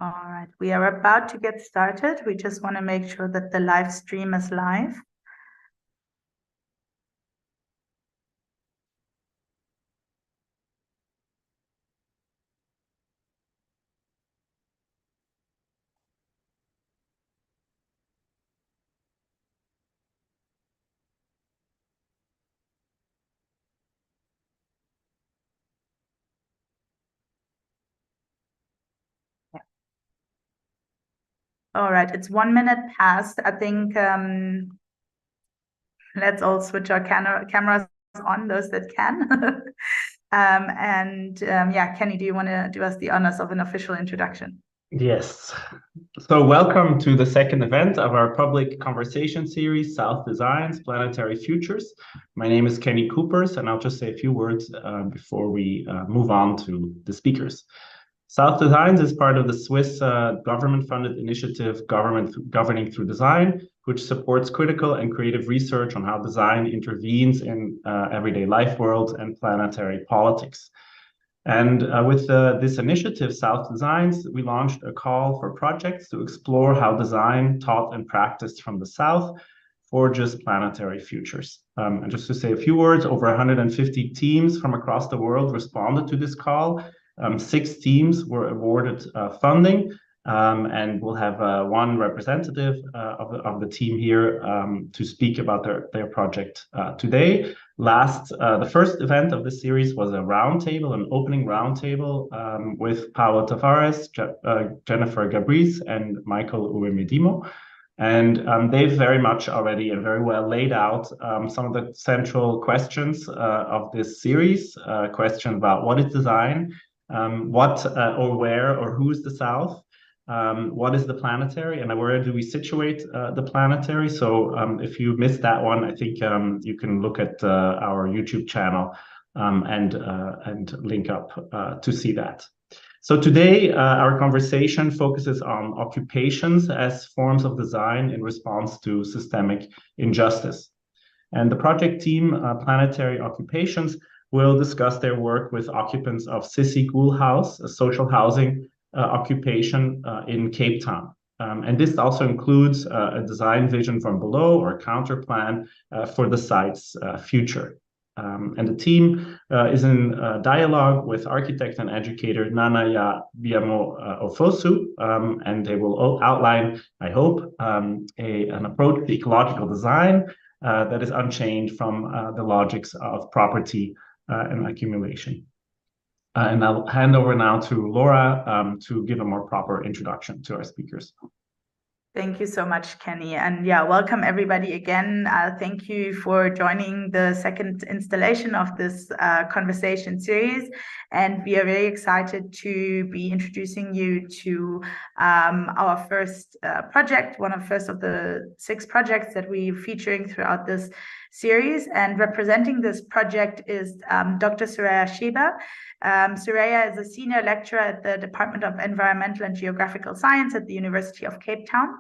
All right, we are about to get started. We just want to make sure that the live stream is live. All right, it's 1 minute past. I think let's all switch our cameras on, those that can. Yeah, Kenny, do you want to do us the honors of an official introduction? Yes. So welcome to the second event of our public conversation series, South Designs, Planetary Futures. My name is Kenny Coopers, and I'll just say a few words before we move on to the speakers. South Designs is part of the Swiss government-funded initiative Governing Through Design, which supports critical and creative research on how design intervenes in everyday life worlds and planetary politics. And with this initiative, South Designs, we launched a call for projects to explore how design taught and practiced from the South forges planetary futures. And just to say a few words, over 150 teams from across the world responded to this call. 6 teams were awarded funding, and we'll have one representative of the team here to speak about their project today. The first event of this series was a roundtable, an opening roundtable with Paulo Tavares, Jennifer Gabriz, and Michael Uwemedimo. And they've very much already and very well laid out some of the central questions of this series. Question about what is design, what or where or who's the South, what is the planetary, and where do we situate the planetary? So if you missed that one, I think you can look at our YouTube channel and link up to see that. So today, our conversation focuses on occupations as forms of design in response to systemic injustice. And the project team, Planetary Occupations, will discuss their work with occupants of Sissi Ghoul House, a social housing occupation in Cape Town. And this also includes a design vision from below or a counter plan for the site's future. And the team is in dialogue with architect and educator Nanaya Biamah-Ofosu, and they will outline, I hope, an approach to ecological design that is unchanged from the logics of property and accumulation. And I'll hand over now to Laura to give a more proper introduction to our speakers. Thank you so much, Kenny. And yeah, welcome everybody again. Thank you for joining the second installation of this conversation series. And we are very excited to be introducing you to our first project, one of the 6 projects that we're featuring throughout this series. And representing this project is Dr. Soraya Sheba. Soraya is a senior lecturer at the Department of Environmental and Geographical Science at the University of Cape Town.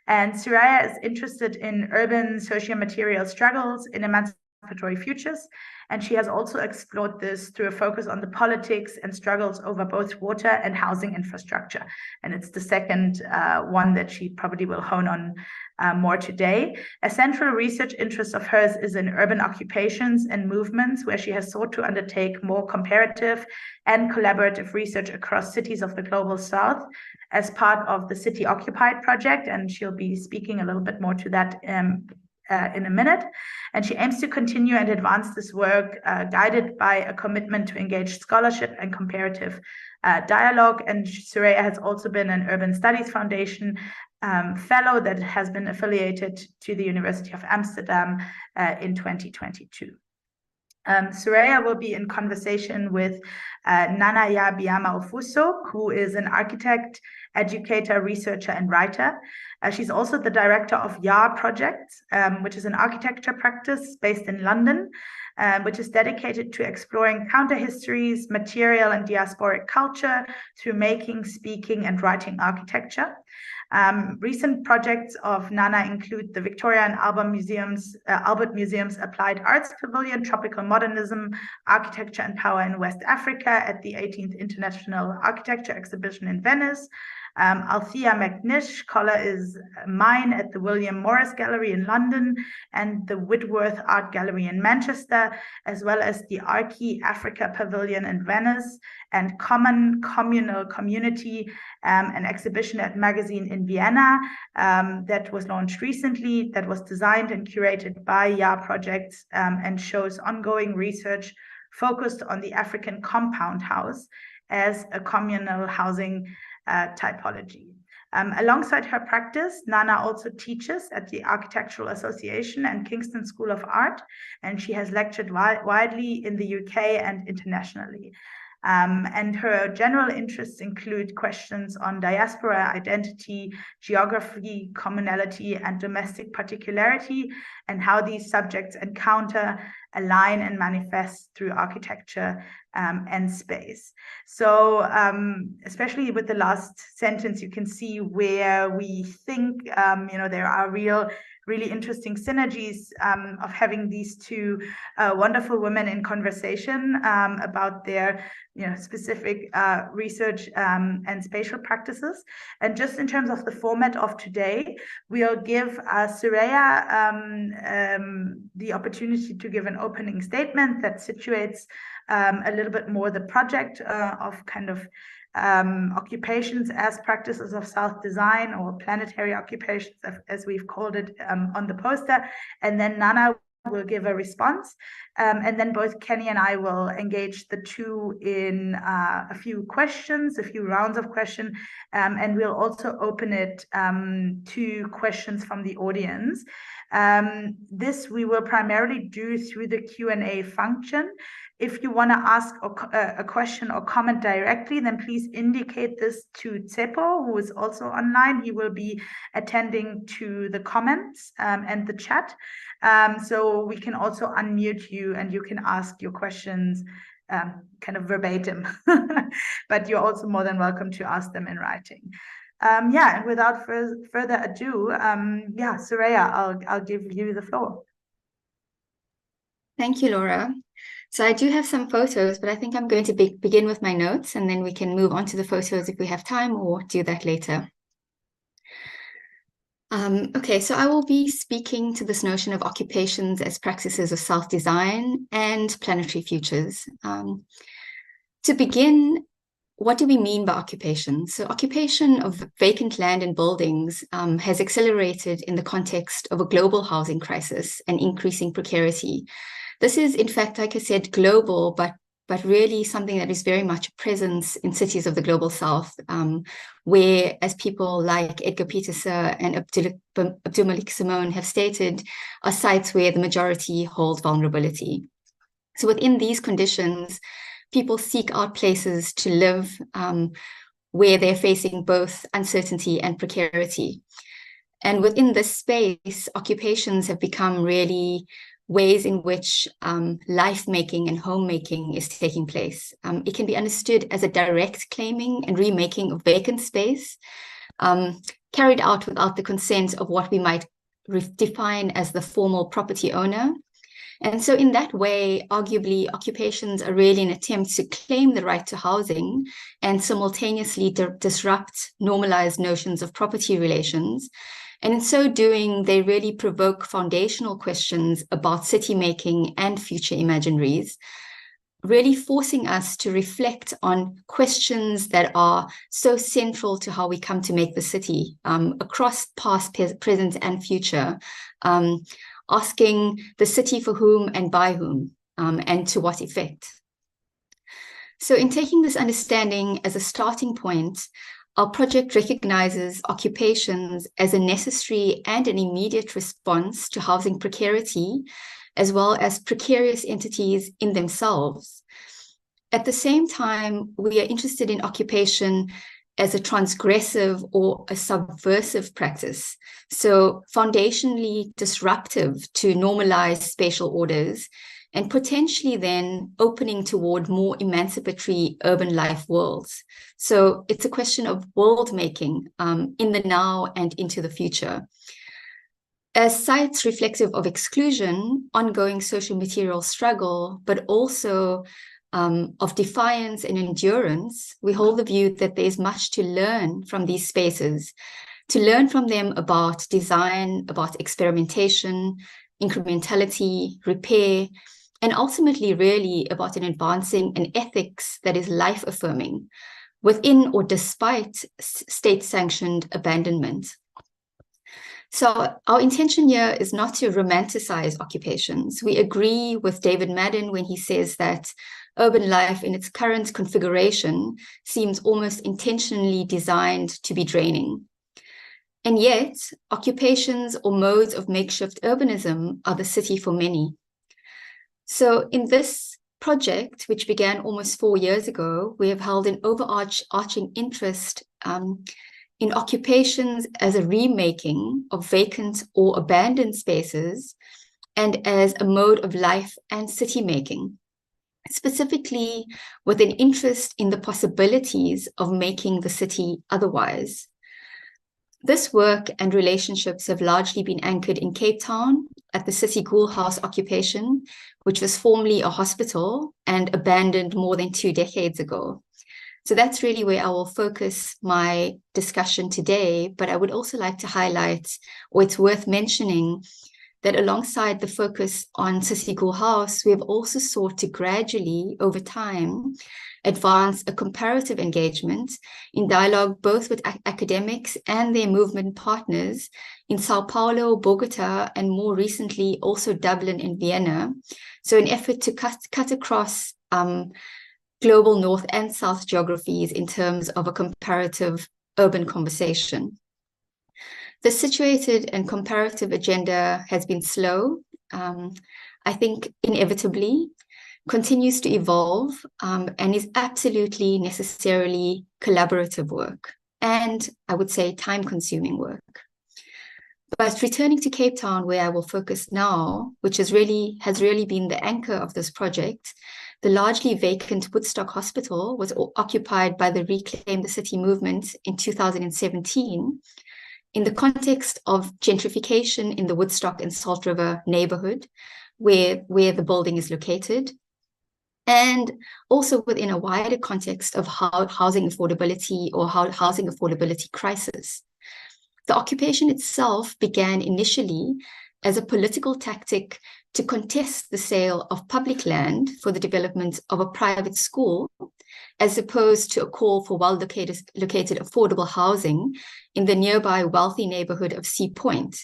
And Soraya is interested in urban socio-material struggles in emancipatory futures. And she has also explored this through a focus on the politics and struggles over both water and housing infrastructure. And it's the second one that she probably will hone on more today. A central research interest of hers is in urban occupations and movements, where she has sought to undertake more comparative and collaborative research across cities of the Global South as part of the City Occupied project. And she'll be speaking a little bit more to that in a minute. And she aims to continue and advance this work guided by a commitment to engage scholarship and comparative dialogue. And Soraya has also been an Urban Studies Foundation fellow that has been affiliated to the University of Amsterdam in 2022. Soraya will be in conversation with Nanaya Biamah-Ofosu, who is an architect, educator, researcher, and writer. She's also the director of YAR Project, which is an architecture practice based in London, which is dedicated to exploring counter-histories, material and diasporic culture through making, speaking, and writing architecture. Recent projects of Nana include the Victoria and Albert Museum's Applied Arts Pavilion, Tropical Modernism, Architecture and Power in West Africa at the 18th International Architecture Exhibition in Venice, Althea McNish scholar is mine at the William Morris Gallery in London and the Whitworth Art Gallery in Manchester, as well as the Archi Africa Pavilion in Venice and Common Communal Community, an exhibition at Magazine in Vienna that was launched recently, that was designed and curated by YA Projects and shows ongoing research focused on the African compound house as a communal housing typology. Alongside her practice, Nana also teaches at the Architectural Association and Kingston School of Art, and she has lectured widely in the UK and internationally. And her general interests include questions on diaspora, identity, geography, communality, and domestic particularity, and how these subjects encounter, align, and manifest through architecture and space. So especially with the last sentence, you can see where we think there are really interesting synergies of having these two wonderful women in conversation about their specific research and spatial practices. And just in terms of the format of today, we'll give Soraya the opportunity to give an opening statement that situates a little bit more the project of kind of occupations as practices of South design, or planetary occupations, as we've called it on the poster. And then Nana will give a response. And then both Kenny and I will engage the two in a few rounds of questions. And we'll also open it to questions from the audience. This we will primarily do through the Q&A function. If you want to ask a question or comment directly, then please indicate this to Tsepo, who is also online. He will be attending to the comments and the chat. So we can also unmute you and you can ask your questions kind of verbatim. But you're also more than welcome to ask them in writing. And without further ado, Soraya, I'll give you the floor. Thank you, Laura. So I do have some photos, but I think I'm going to begin with my notes, and then we can move on to the photos if we have time, or do that later. Okay, so I will be speaking to this notion of occupations as practices of self-design and planetary futures. To begin, what do we mean by occupation? So occupation of vacant land and buildings has accelerated in the context of a global housing crisis and increasing precarity. This is, in fact, like I said, global, but really something that is very much a presence in cities of the global south, where, as people like Edgar Peterson and Abdul Malik Simone have stated, are sites where the majority hold vulnerability. So within these conditions, people seek out places to live where they're facing both uncertainty and precarity. And within this space, occupations have become really ways in which life-making and home-making is taking place. It can be understood as a direct claiming and remaking of vacant space, carried out without the consent of what we might define as the formal property owner. And so in that way, arguably, occupations are really an attempt to claim the right to housing and simultaneously disrupt normalized notions of property relations. And in so doing, they really provoke foundational questions about city making and future imaginaries, really forcing us to reflect on questions that are so central to how we come to make the city across past, present, and future, asking the city for whom and by whom, and to what effect. So in taking this understanding as a starting point, our project recognizes occupations as a necessary and an immediate response to housing precarity, as well as precarious entities in themselves. At the same time, we are interested in occupation as a transgressive or a subversive practice, so foundationally disruptive to normalized spatial orders, and potentially then opening toward more emancipatory urban life worlds. So it's a question of world making in the now and into the future. As sites reflective of exclusion, ongoing social material struggle, but also of defiance and endurance, we hold the view that there's much to learn from these spaces, to learn from them about design, about experimentation, incrementality, repair, and ultimately really about advancing an ethics that is life-affirming within or despite state-sanctioned abandonment. So our intention here is not to romanticize occupations. We agree with David Madden when he says that urban life in its current configuration seems almost intentionally designed to be draining. And yet, occupations or modes of makeshift urbanism are the city for many. So in this project, which began almost 4 years ago, we have held an overarching interest in occupations as a remaking of vacant or abandoned spaces and as a mode of life and city making, specifically with an interest in the possibilities of making the city otherwise. This work and relationships have largely been anchored in Cape Town at the City Ghoul House occupation, which was formerly a hospital and abandoned more than 2 decades ago. So that's really where I will focus my discussion today, but I would also like to highlight, or it's worth mentioning, that alongside the focus on City Ghoul House, we have also sought to gradually, over time, advance a comparative engagement in dialogue both with academics and their movement partners in Sao Paulo, Bogota, and more recently also Dublin and Vienna. So an effort to cut across global North and South geographies in terms of a comparative urban conversation. The situated and comparative agenda has been slow, I think inevitably, continues to evolve, and is absolutely necessarily collaborative work, and I would say time-consuming work. But returning to Cape Town, where I will focus now, which has really been the anchor of this project, the largely vacant Woodstock Hospital was occupied by the Reclaim the City movement in 2017 in the context of gentrification in the Woodstock and Salt River neighborhood, where the building is located, and also within a wider context of housing affordability or housing affordability crisis. The occupation itself began initially as a political tactic to contest the sale of public land for the development of a private school, as opposed to a call for well-located affordable housing in the nearby wealthy neighborhood of Sea Point.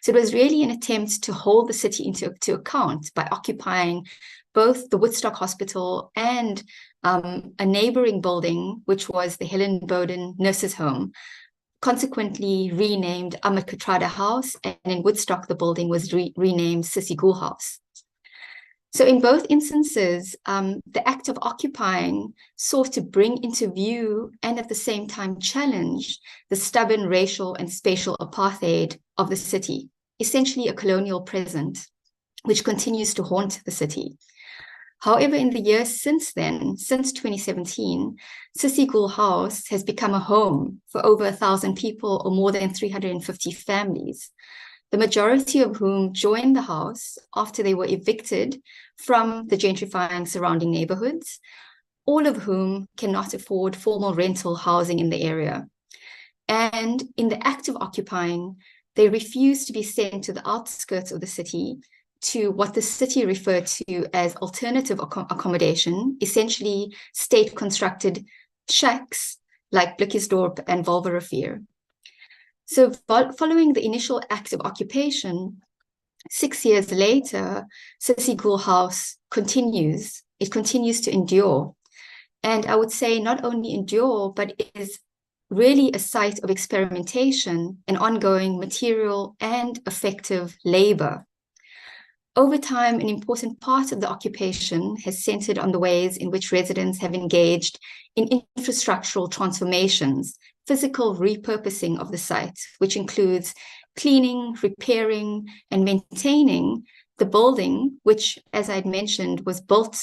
So it was really an attempt to hold the city into account by occupying both the Woodstock Hospital and a neighboring building, which was the Helen Bowden Nurses' Home, consequently renamed Ahmed Kathrada House, and in Woodstock, the building was renamed City Ghoul House. So in both instances, the act of occupying sought to bring into view and at the same time challenge the stubborn racial and spatial apartheid of the city, essentially a colonial present, which continues to haunt the city. However, in the years since then, since 2017, City Ghoul House has become a home for over 1,000 people or more than 350 families, the majority of whom joined the house after they were evicted from the gentrifying surrounding neighborhoods, all of whom cannot afford formal rental housing in the area. And in the act of occupying, they refused to be sent to the outskirts of the city to what the city referred to as alternative accommodation, essentially state-constructed shacks like Blikkiesdorp and Wolverrivier. So following the initial act of occupation, 6 years later, City Ghoul House continues. It continues to endure. And I would say not only endure, but it is really a site of experimentation and ongoing material and effective labor. Over time, an important part of the occupation has centered on the ways in which residents have engaged in infrastructural transformations, physical repurposing of the site, which includes cleaning, repairing, and maintaining the building, which, as I'd mentioned, was built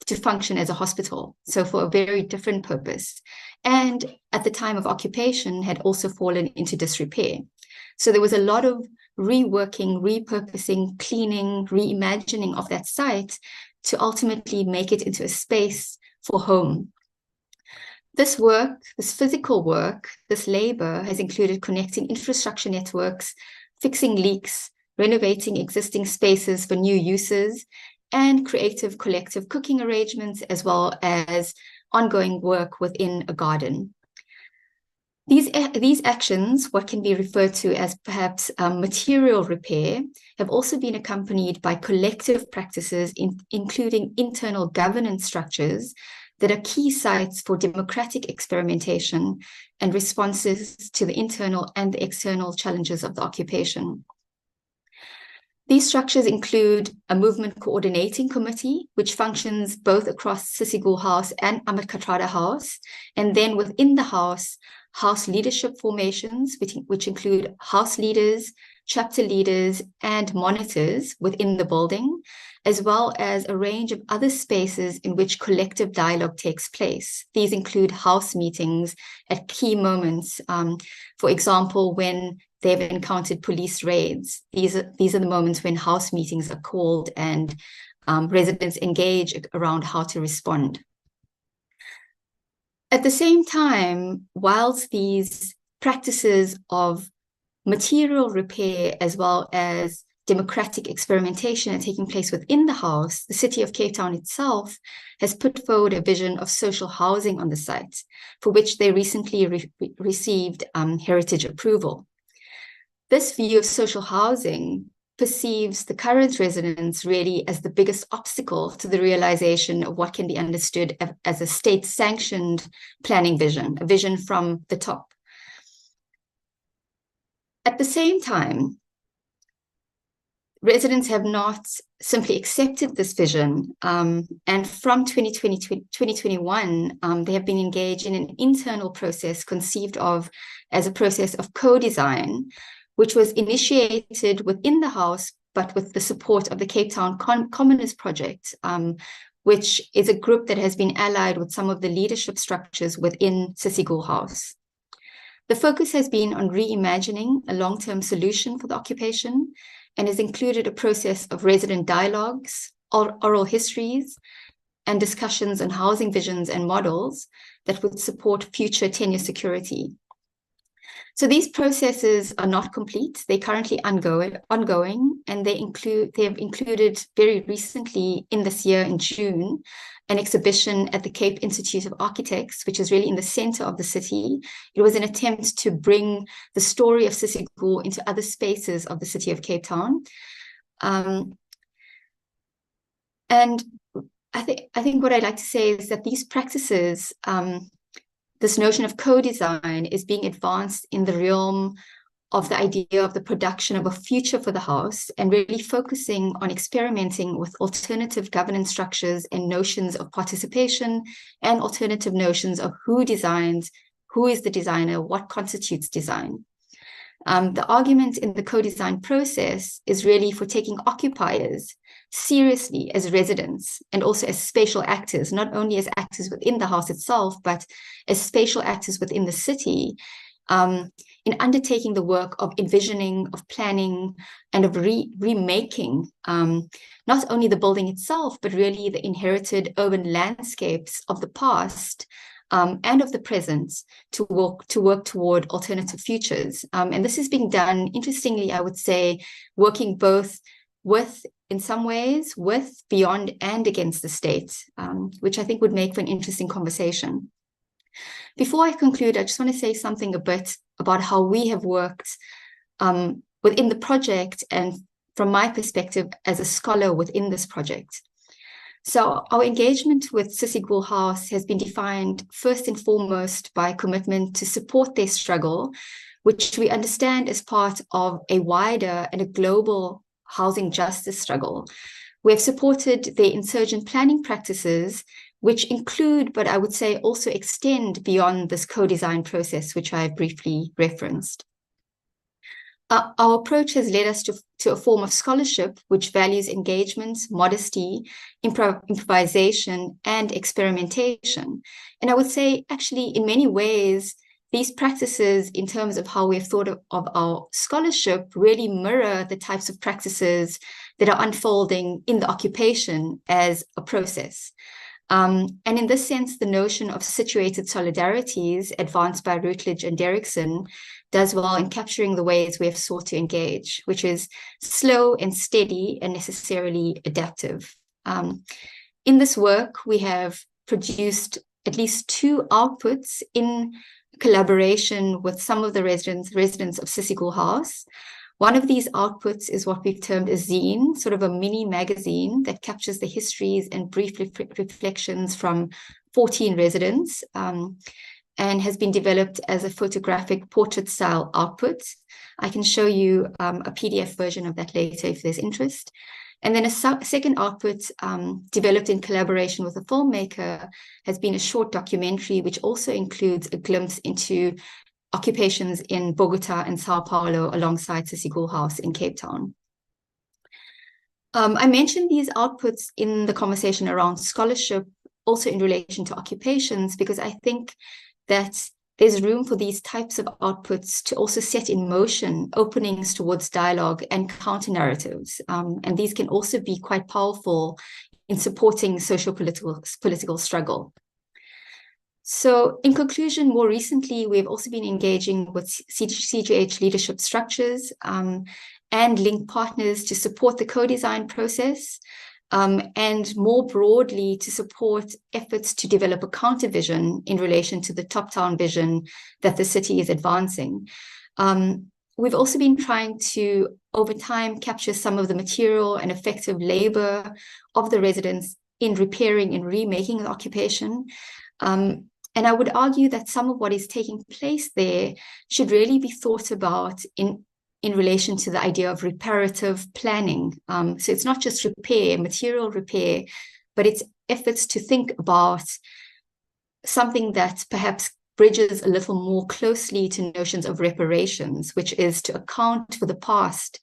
to function as a hospital, so for a very different purpose, and at the time of occupation had also fallen into disrepair. So there was a lot of reworking, repurposing, cleaning, reimagining of that site to ultimately make it into a space for home. This work, this physical work, this labor has included connecting infrastructure networks, fixing leaks, renovating existing spaces for new uses, and creative collective cooking arrangements, as well as ongoing work within a garden. These actions, what can be referred to as perhaps material repair, have also been accompanied by collective practices, including internal governance structures that are key sites for democratic experimentation and responses to the internal and the external challenges of the occupation. These structures include a movement coordinating committee, which functions both across Sissi House and Ahmed Kathrada House, and then within the house leadership formations, which include house leaders, chapter leaders, and monitors within the building, as well as a range of other spaces in which collective dialogue takes place. These include house meetings at key moments, for example, when they've encountered police raids. These are the moments when house meetings are called and residents engage around how to respond. At the same time, whilst these practices of material repair as well as democratic experimentation are taking place within the house, the City of Cape Town itself has put forward a vision of social housing on the site, for which they recently received heritage approval. This view of social housing perceives the current residents really as the biggest obstacle to the realization of what can be understood as a state-sanctioned planning vision, a vision from the top. At the same time, residents have not simply accepted this vision, and from 2021, they have been engaged in an internal process conceived of as a process of co-design, which was initiated within the house, but with the support of the Cape Town Commoners Project, which is a group that has been allied with some of the leadership structures within Sissi House. The focus has been on reimagining a long-term solution for the occupation and has included a process of resident dialogues, oral histories, and discussions on housing visions and models that would support future tenure security. So these processes are not complete. They're currently ongoing, and they have included very recently in this year in June, an exhibition at the Cape Institute of Architects, which is really in the center of the city. It was an attempt to bring the story of Sissi into other spaces of the city of Cape Town. And I think what I'd like to say is that these practices, this notion of co-design is being advanced in the realm of the idea of the production of a future for the house and really focusing on experimenting with alternative governance structures and notions of participation and alternative notions of who designs, who is the designer, what constitutes design. The argument in the co-design process is really for taking occupiers seriously as residents and also as spatial actors, not only as actors within the house itself, but as spatial actors within the city, in undertaking the work of envisioning, of planning, and of remaking not only the building itself, but really the inherited urban landscapes of the past and of the present to work toward alternative futures. And this is being done, interestingly, I would say, working both with, in some ways, with, beyond, and against the state, which I think would make for an interesting conversation. Before I conclude, I just want to say something a bit about how we have worked within the project and from my perspective as a scholar within this project. So our engagement with Sissi House has been defined first and foremost by commitment to support their struggle, which we understand as part of a wider and a global housing justice struggle. We have supported their insurgent planning practices, which include, but I would say also extend beyond this co-design process, which I briefly referenced. Our approach has led us to a form of scholarship which values engagement, modesty, improvisation, and experimentation. And I would say, actually, in many ways, these practices, in terms of how we've thought of our scholarship, really mirror the types of practices that are unfolding in the occupation as a process. And in this sense, the notion of situated solidarities advanced by Routledge and Derrickson does well in capturing the ways we have sought to engage, which is slow and steady and necessarily adaptive. In this work, we have produced at least 2 outputs in collaboration with some of the residents of Sissi House. One of these outputs is what we've termed a zine, sort of a mini magazine that captures the histories and brief reflections from 14 residents, and has been developed as a photographic portrait style output. I can show you a PDF version of that later if there's interest. And then a second output developed in collaboration with a filmmaker has been a short documentary, which also includes a glimpse into occupations in Bogota and Sao Paulo alongside Sissi House in Cape Town. I mentioned these outputs in the conversation around scholarship, also in relation to occupations, because I think that there's room for these types of outputs to also set in motion openings towards dialogue and counter-narratives. And these can also be quite powerful in supporting social-political struggle. So in conclusion, more recently, we've also been engaging with CGH leadership structures and link partners to support the co-design process, and more broadly to support efforts to develop a counter vision in relation to the top-down vision that the city is advancing. We've also been trying to, over time, capture some of the material and effective labor of the residents in repairing and remaking the occupation. And I would argue that some of what is taking place there should really be thought about in relation to the idea of reparative planning. So it's not just repair, material repair, but it's efforts to think about something that perhaps bridges a little more closely to notions of reparations, which is to account for the past,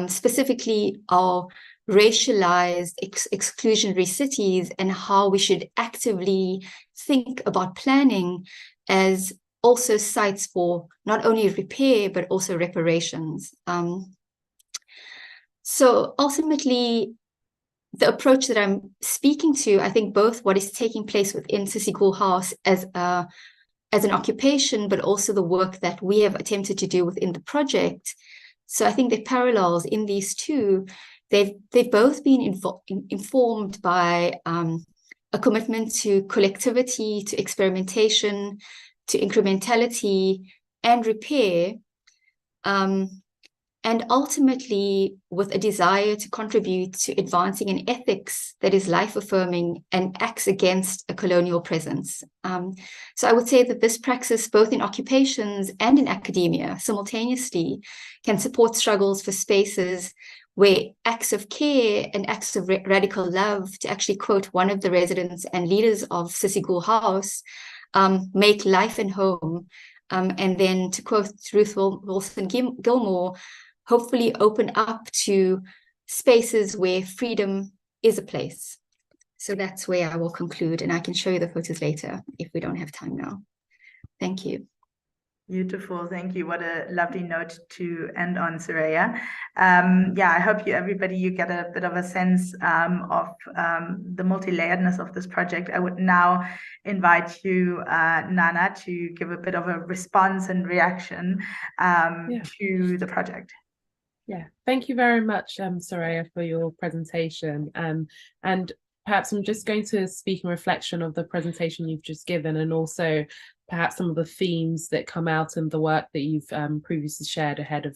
specifically our racialized exclusionary cities, and how we should actively think about planning as also sites for not only repair, but also reparations. So ultimately, the approach that I'm speaking to, I think both what is taking place within Sissi House as an occupation, but also the work that we have attempted to do within the project. So I think the parallels in these two, they've both been informed by a commitment to collectivity, to experimentation, to incrementality and repair, and ultimately with a desire to contribute to advancing an ethics that is life-affirming and acts against a colonial presence. So I would say that this praxis, both in occupations and in academia, simultaneously can support struggles for spaces where acts of care and acts of radical love, to actually quote one of the residents and leaders of Sissi House, make life and home, and then to quote Ruth Wilson Gilmore, hopefully open up to spaces where freedom is a place. So that's where I will conclude, and I can show you the photos later if we don't have time now. Thank you. Beautiful, thank you. What a lovely note to end on, Soraya. Yeah, I hope everybody get a bit of a sense of the multi-layeredness of this project. I would now invite you, Nana, to give a bit of a response and reaction to the project. Yeah, thank you very much, Soraya, for your presentation. And perhaps I'm just going to speak in reflection of the presentation you've just given, and also perhaps some of the themes that come out in the work that you've previously shared ahead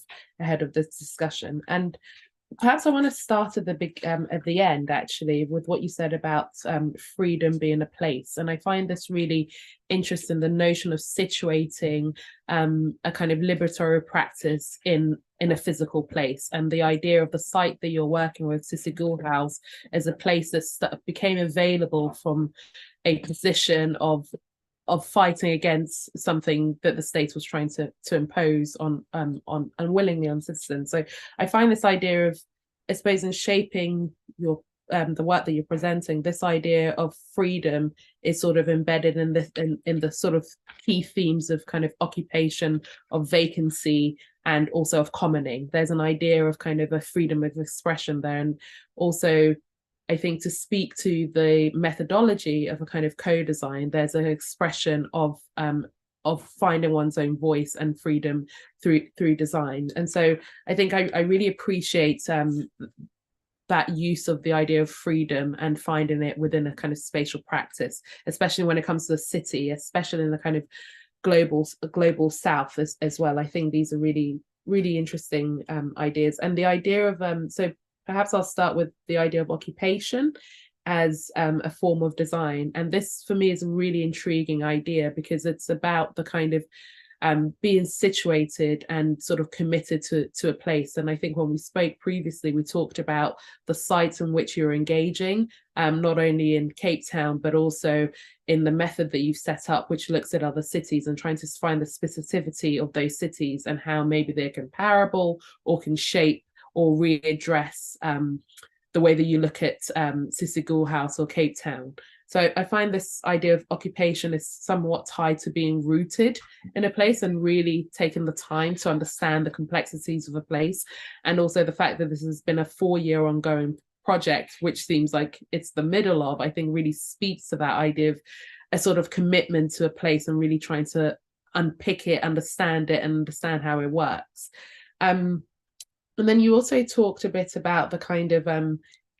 of this discussion. And perhaps I want to start at the end, actually, with what you said about freedom being a place. And I find this really interesting, the notion of situating a kind of liberatory practice in a physical place, and the idea of the site that you're working with, Sissi House, as a place that became available from a position of fighting against something that the state was trying to impose on unwillingly on citizens. So I find this idea of, I suppose, in shaping your the work that you're presenting, this idea of freedom is sort of embedded in the sort of key themes of kind of occupation, of vacancy, and also of commoning. There's an idea of kind of a freedom of expression there, and also I think to speak to the methodology of a kind of co-design, there's an expression of finding one's own voice and freedom through design. And so I think I really appreciate that use of the idea of freedom and finding it within a kind of spatial practice, especially when it comes to the city, especially in the kind of global south as well. I think these are really, really interesting ideas. And the idea of, so perhaps I'll start with the idea of occupation as a form of design. And this for me is a really intriguing idea, because it's about the kind of being situated and sort of committed to a place. And I think when we spoke previously, we talked about the sites in which you're engaging, not only in Cape Town, but also in the method that you've set up, which looks at other cities and trying to find the specificity of those cities and how maybe they're comparable or can shape or readdress the way that you look at Sissigul House or Cape Town. So I find this idea of occupation is somewhat tied to being rooted in a place and really taking the time to understand the complexities of a place. And also the fact that this has been a 4-year ongoing project, which seems like it's the middle of, I think really speaks to that idea of a sort of commitment to a place and really trying to unpick it, understand it, and understand how it works. And then you also talked a bit about the kind of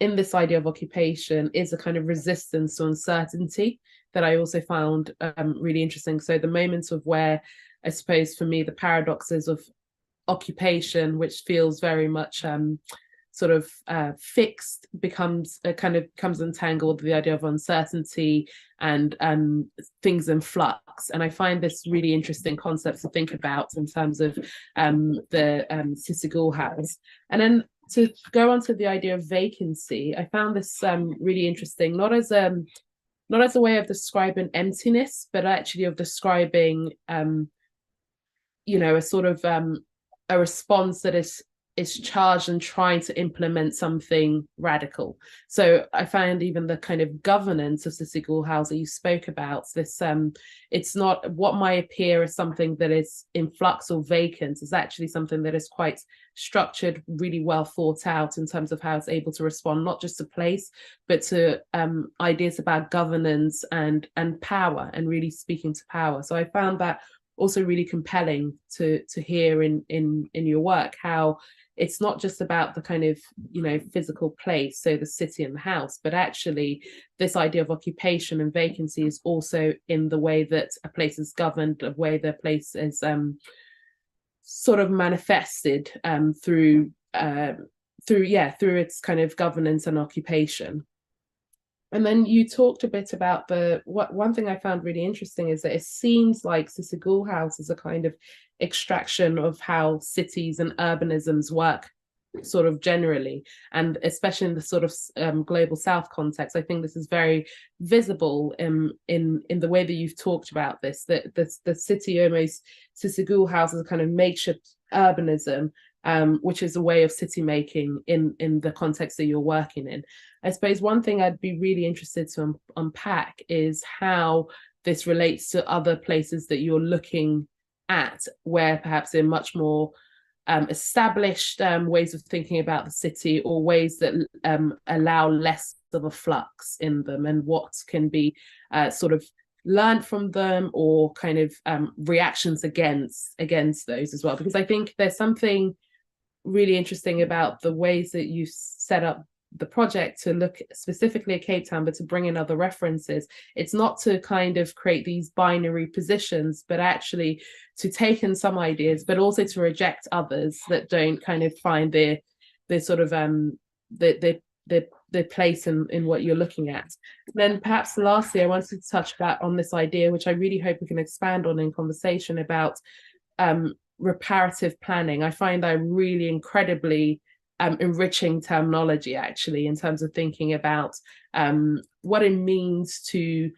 in this idea of occupation is a kind of resistance to uncertainty that I also found really interesting. So the moments of where, I suppose for me, the paradoxes of occupation, which feels very much sort of fixed, becomes comes entangled with the idea of uncertainty and things in flux. And I find this really interesting concept to think about in terms of the Sissigul House. And then to go on to the idea of vacancy, I found this really interesting, not as a way of describing emptiness, but actually of describing you know, a sort of a response that is charged and trying to implement something radical. So I find even the kind of governance of Sissigul House that you spoke about, this it's not what might appear as something that is in flux or vacant, is actually something that is quite structured, really well thought out in terms of how it's able to respond, not just to place, but to ideas about governance and power, and really speaking to power. So I found that also really compelling to hear in your work, how it's not just about the kind of, you know, physical place, so the city and the house, but actually this idea of occupation and vacancy is also in the way that a place is governed, the way the place is sort of manifested through its kind of governance and occupation. And then you talked a bit about one thing I found really interesting is that it seems like Sissigul House is a kind of extraction of how cities and urbanisms work sort of generally, and especially in the sort of global south context. I think this is very visible in the way that you've talked about this, that the city, almost Sissigul House is a kind of makeshift urbanism, which is a way of city making in the context that you're working in. I suppose one thing I'd be really interested to unpack is how this relates to other places that you're looking at, where perhaps they're much more established ways of thinking about the city, or ways that allow less of a flux in them, and what can be sort of learned from them, or kind of reactions against those as well. Because I think there's something really interesting about the ways that you set up the project to look specifically at Cape Town, but to bring in other references. It's not to kind of create these binary positions, but actually to take in some ideas, but also to reject others that don't kind of find their sort of their place in what you're looking at. Then perhaps lastly, I wanted to touch back on this idea, which I really hope we can expand on in conversation, about reparative planning. I find that really incredibly enriching terminology, actually, in terms of thinking about what it means to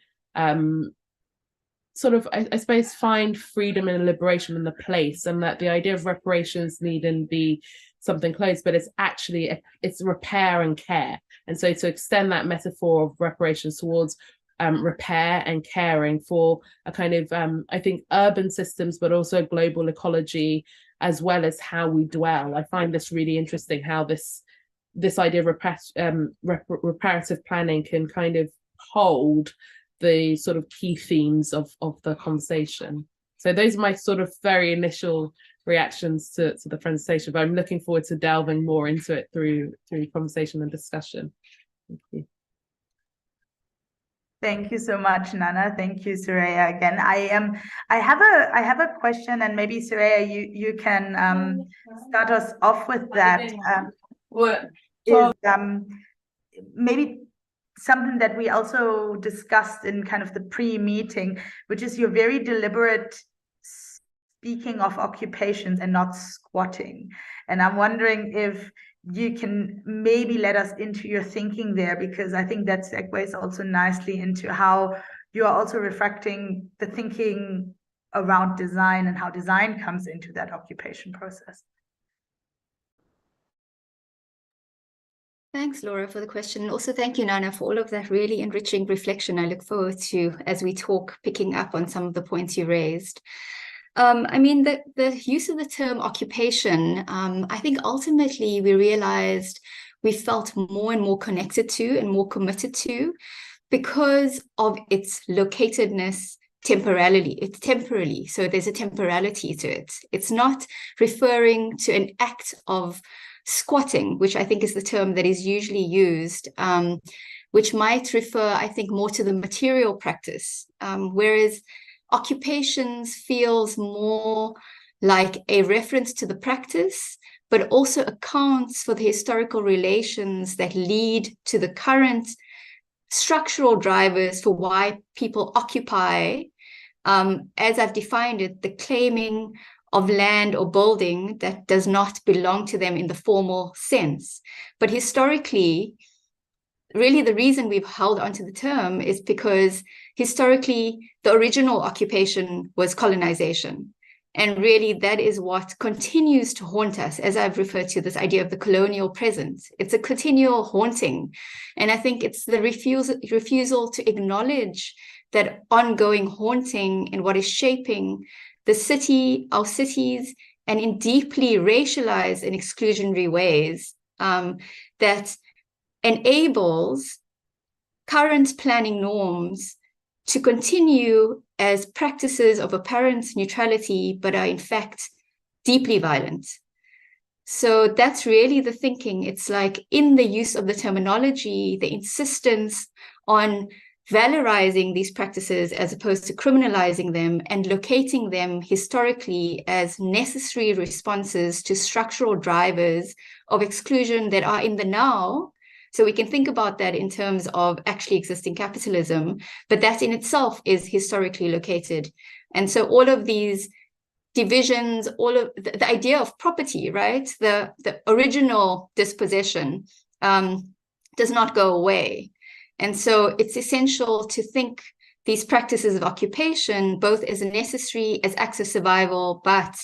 sort of, I suppose, find freedom and liberation in the place, and that the idea of reparations needn't be something closed, but it's actually it's repair and care. And so to extend that metaphor of reparations towards repair and caring for a kind of I think urban systems, but also global ecology, as well as how we dwell. I find this really interesting, how this idea of reparative planning can kind of hold the sort of key themes of the conversation. So those are my sort of very initial reactions to the presentation, but I'm looking forward to delving more into it through conversation and discussion. Thank you. Thank you so much, Nana. Thank you, Soraya. Again, I have a question, and maybe Soraya, you can start us off with that. Maybe something that we also discussed in kind of the pre-meeting, which is your very deliberate speaking of occupations and not squatting. And I'm wondering if you can maybe let us into your thinking there, because I think that segues also nicely into how you are also reflecting the thinking around design and how design comes into that occupation process. Thanks, Laura, for the question. And also thank you, Nana, for all of that really enriching reflection. I look forward to, as we talk, picking up on some of the points you raised. I mean, the use of the term occupation, I think ultimately we realized we felt more and more connected to and more committed to because of its locatedness temporally. It's temporally, so there's a temporality to it. It's not referring to an act of squatting, which I think is the term that is usually used, which might refer, I think, more to the material practice, whereas occupations feels more like a reference to the practice, but also accounts for the historical relations that lead to the current structural drivers for why people occupy, as I've defined it, the claiming of land or building that does not belong to them in the formal sense. But historically, really the reason we've held onto the term is because historically the original occupation was colonization. And really that is what continues to haunt us, as I've referred to this idea of the colonial present. It's a continual haunting. And I think it's the refusal to acknowledge that ongoing haunting and what is shaping the city, our cities, and in deeply racialized and exclusionary ways that enables current planning norms to continue as practices of apparent neutrality, but are in fact deeply violent. So that's really the thinking. It's like in the use of the terminology, the insistence on valorizing these practices as opposed to criminalizing them and locating them historically as necessary responses to structural drivers of exclusion that are in the now. So we can think about that in terms of actually existing capitalism, but that in itself is historically located. And so all of these divisions, all of the idea of property, right? The original dispossession does not go away. And so it's essential to think these practices of occupation both as necessary as acts of survival, but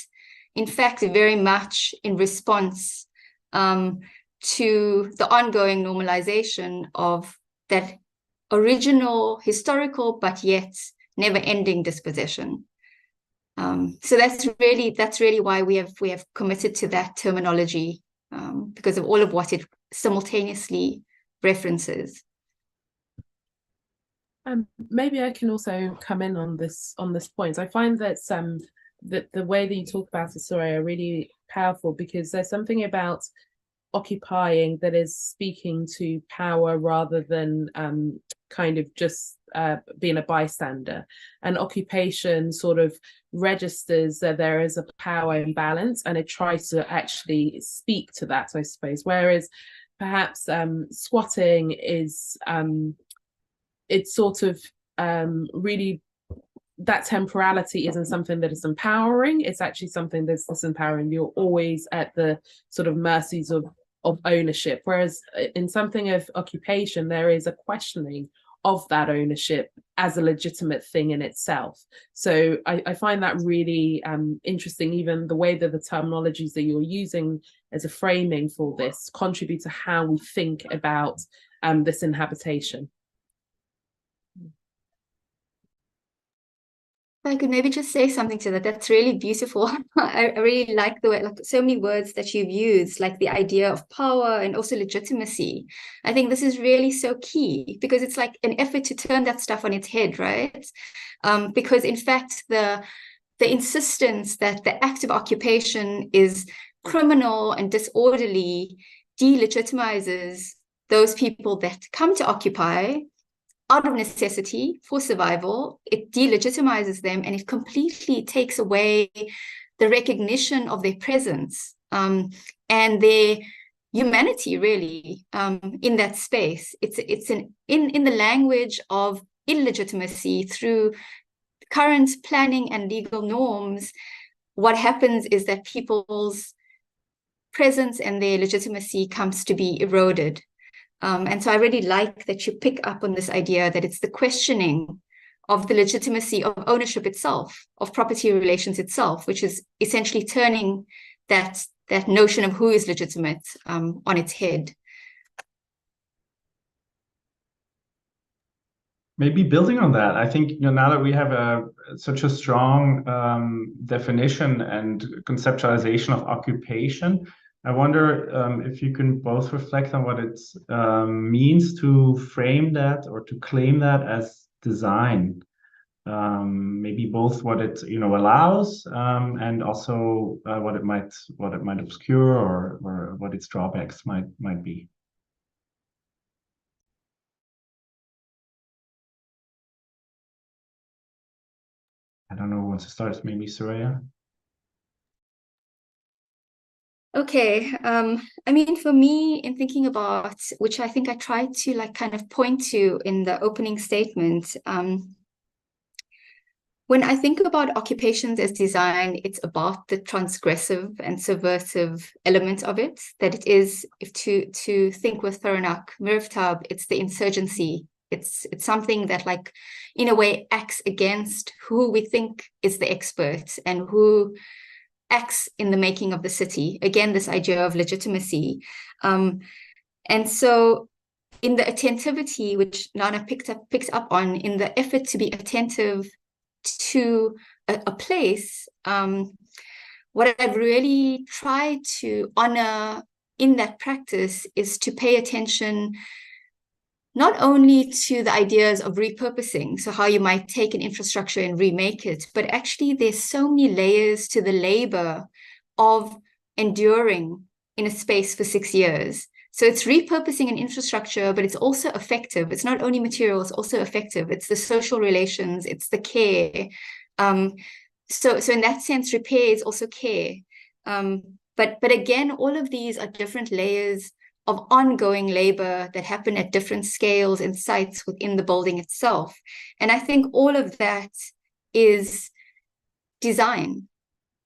in fact very much in response to the ongoing normalization of that original historical but yet never-ending dispossession. So that's really why we have committed to that terminology, because of all of what it simultaneously references. Maybe I can also come in on this point. I find that that the way that you talk about it, Soraya, are really powerful, because there's something about occupying that is speaking to power rather than kind of just being a bystander. And occupation sort of registers that there is a power imbalance, and it tries to actually speak to that, I suppose. Whereas perhaps squatting is it's sort of really, that temporality isn't something that is empowering. It's actually something that's disempowering. You're always at the sort of mercies of ownership. Whereas in something of occupation, there is a questioning of that ownership as a legitimate thing in itself. So I find that really interesting, even the way that the terminologies that you're using as a framing for this contribute to how we think about this inhabitation? I could maybe just say something to that. That's really beautiful. I really like the way, like so many words that you've used, like the idea of power and also legitimacy. I think this is really so key because it's like an effort to turn that stuff on its head, right? Because in fact, the insistence that the act of occupation is criminal and disorderly delegitimizes those people that come to occupy out of necessity for survival. It delegitimizes them and it completely takes away the recognition of their presence and their humanity, really, in that space. It's in the language of illegitimacy through current planning and legal norms. What happens is that people's presence and their legitimacy comes to be eroded. And so I really like that you pick up on this idea that it's the questioning of the legitimacy of ownership itself, of property relations itself, which is essentially turning that notion of who is legitimate on its head. Maybe building on that, I think now that we have such a strong definition and conceptualization of occupation, I wonder if you can both reflect on what it means to frame that or to claim that as design. Maybe both what it allows and also what it might obscure or what its drawbacks might be. I don't know who wants to start. Maybe Soraya. Okay. I mean, for me, in thinking about, which I think I tried to like kind of point to in the opening statement, when I think about occupations as design, it's about the transgressive and subversive element of it, that it is, if to think with Thoronak Murivtab, it's the insurgency. It's something that like, in a way, acts against who we think is the expert and who acts in the making of the city. Again, this idea of legitimacy. And so in the attentivity, which Nana picks up on, in the effort to be attentive to a place, what I've really tried to honor in that practice is to pay attention not only to the ideas of repurposing, so how you might take an infrastructure and remake it, but actually there's so many layers to the labor of enduring in a space for 6 years. So it's repurposing an infrastructure, but it's also effective. It's not only material, it's also effective. It's the social relations, it's the care. So in that sense, repair is also care. But again, all of these are different layers of ongoing labor that happen at different scales and sites within the building itself. And I think all of that is design.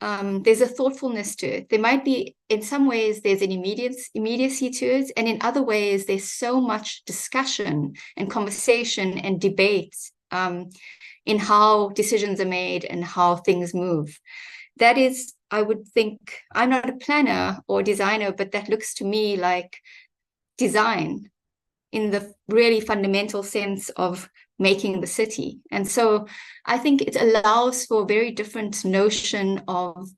There's a thoughtfulness to it. There might be, in some ways, there's an immediacy to it. And in other ways, there's so much discussion and conversation and debate in how decisions are made and how things move. That is, I would think, I'm not a planner or designer, but that looks to me like design in the really fundamental sense of making the city. And so I think it allows for a very different notion of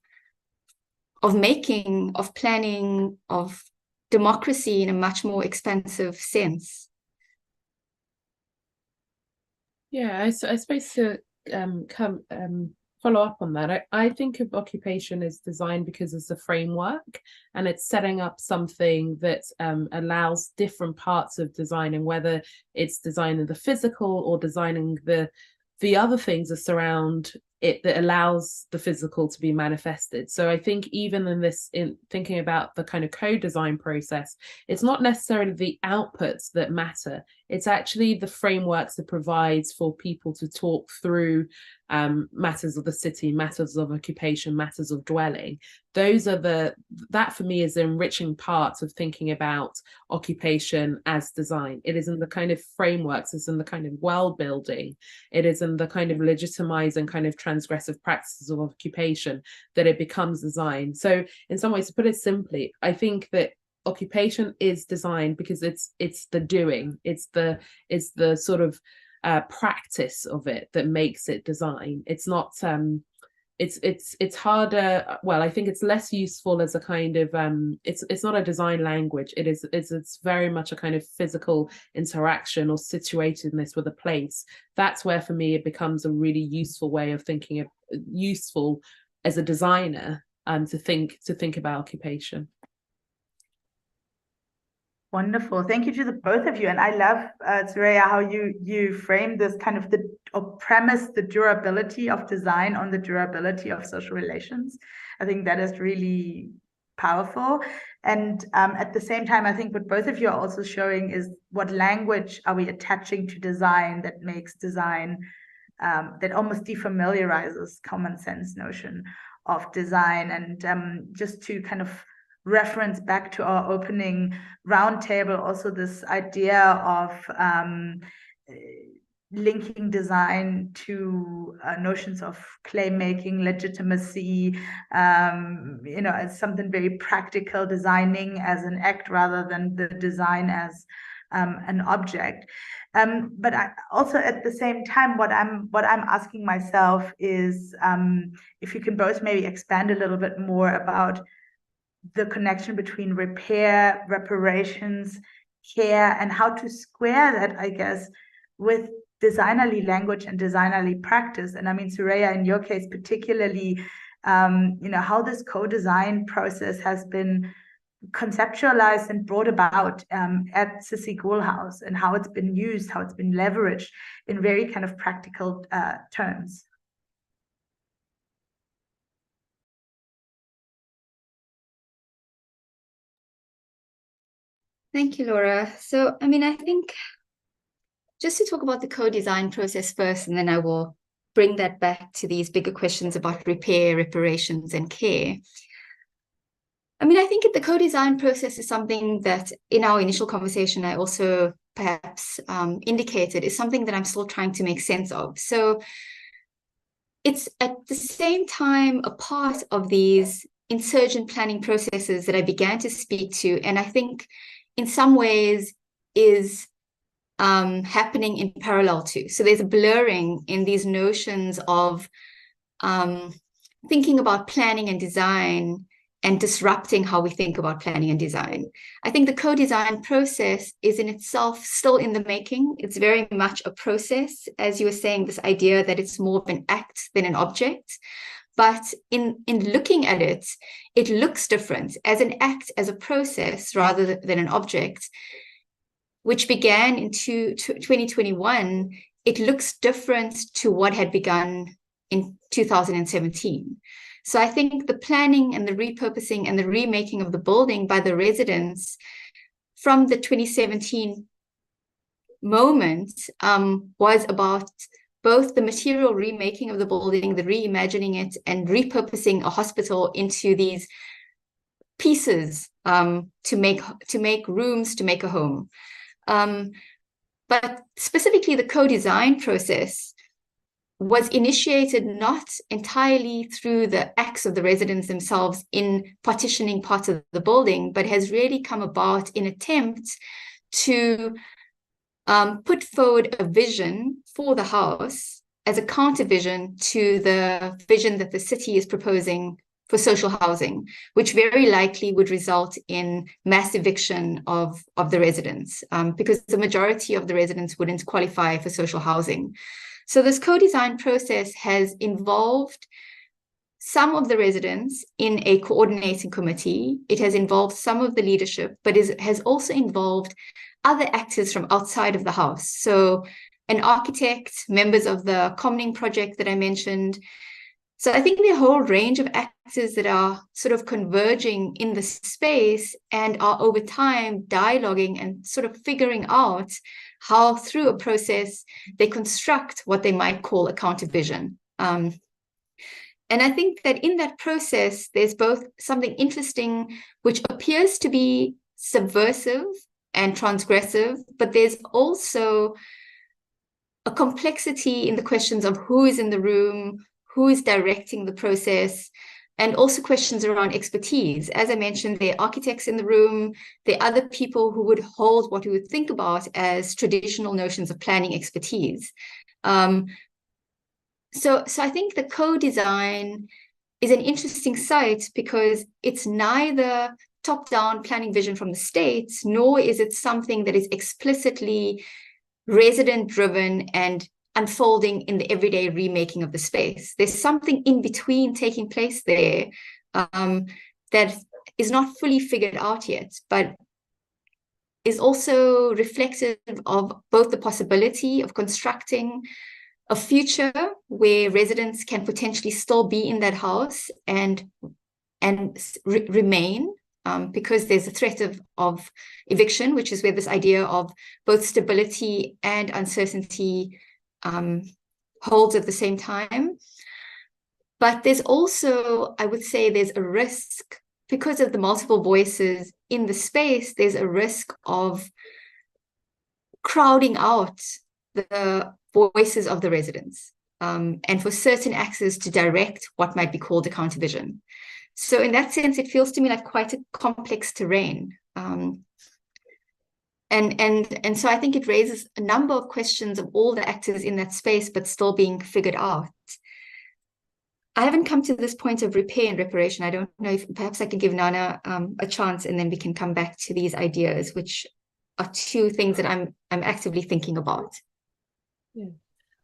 making, of planning, of democracy in a much more expansive sense. Yeah, I suppose to follow up on that, I think of occupation as design because it's a framework and it's setting up something that allows different parts of design, and whether it's designing the physical or designing the other things that surround it that allows the physical to be manifested. So I think even in thinking about the kind of co-design process, it's not necessarily the outputs that matter. It's actually the frameworks that provides for people to talk through matters of the city, matters of occupation, matters of dwelling. That for me is the enriching part of thinking about occupation as design. It is in the kind of frameworks, it's in the kind of world building, it is in the kind of legitimizing kind of transgressive practices of occupation that it becomes design. So in some ways, to put it simply, I think that occupation is design because it's the doing, it's the sort of practice of it that makes it design. It's not it's harder. Well, I think it's less useful as a kind of it's not a design language. It's very much a kind of physical interaction or situatedness with a place. That's where for me it becomes a really useful way of thinking, of useful as a designer to think about occupation. Wonderful. Thank you to the both of you. And I love, Soraya, how you frame this kind of premise the durability of design on the durability of social relations. I think that is really powerful. And at the same time, I think what both of you are also showing is what language are we attaching to design that makes design, that almost defamiliarizes common sense notion of design. And just to kind of reference back to our opening roundtable, also this idea of linking design to notions of claim making, legitimacy, as something very practical, designing as an act rather than the design as an object. But also at the same time, what I'm asking myself is if you can both maybe expand a little bit more about the connection between repair, reparations, care, and how to square that, I guess, with designerly language and designerly practice. And I mean, Soraya, in your case particularly, how this co-design process has been conceptualized and brought about at Sissy Gool House, and how it's been used, how it's been leveraged in very kind of practical terms. Thank you, Laura. So, I mean, I think just to talk about the co-design process first, and then I will bring that back to these bigger questions about repair, reparations, and care. I mean, I think the co-design process is something that in our initial conversation, I also perhaps indicated is something that I'm still trying to make sense of. So it's at the same time a part of these insurgent planning processes that I began to speak to, and I think in some ways is happening in parallel to. So there's a blurring in these notions of thinking about planning and design and disrupting how we think about planning and design. I think the co-design process is in itself still in the making. It's very much a process, as you were saying, this idea that it's more of an act than an object. But in looking at it, it looks different as an act, as a process, rather than an object, which began in 2021. It looks different to what had begun in 2017. So I think the planning and the repurposing and the remaking of the building by the residents from the 2017 moment was about both the material remaking of the building, the reimagining it, and repurposing a hospital into these pieces to make rooms, to make a home. But specifically, the co-design process was initiated not entirely through the acts of the residents themselves in partitioning parts of the building, but has really come about in attempt to put forward a vision for the house as a counter vision to the vision that the city is proposing for social housing, which very likely would result in mass eviction of the residents, because the majority of the residents wouldn't qualify for social housing. So this co-design process has involved some of the residents in a coordinating committee. It has involved some of the leadership, but has also involved other actors from outside of the house. So an architect, members of the Commoning project that I mentioned. So I think there are a whole range of actors that are sort of converging in the space and are over time dialoguing and sort of figuring out how through a process they construct what they might call a counter vision. And I think that in that process, there's both something interesting, which appears to be subversive and transgressive, but there's also a complexity in the questions of who is in the room, who is directing the process, and also questions around expertise. As I mentioned, there are architects in the room, there are other people who would hold what we would think about as traditional notions of planning expertise. So I think the co-design is an interesting site because it's neither top-down planning vision from the states, nor is it something that is explicitly resident-driven and unfolding in the everyday remaking of the space. There's something in between taking place there that is not fully figured out yet, but is also reflective of both the possibility of constructing a future where residents can potentially still be in that house and remain, because there's a threat of eviction, which is where this idea of both stability and uncertainty holds at the same time. But there's also, I would say, there's a risk, because of the multiple voices in the space, there's a risk of crowding out the voices of the residents, and for certain actors to direct what might be called a counter vision. So in that sense, it feels to me like quite a complex terrain. And so I think it raises a number of questions of all the actors in that space, but still being figured out. I haven't come to this point of repair and reparation. I don't know if perhaps I could give Nana a chance, and then we can come back to these ideas, which are two things that I'm actively thinking about. Yeah,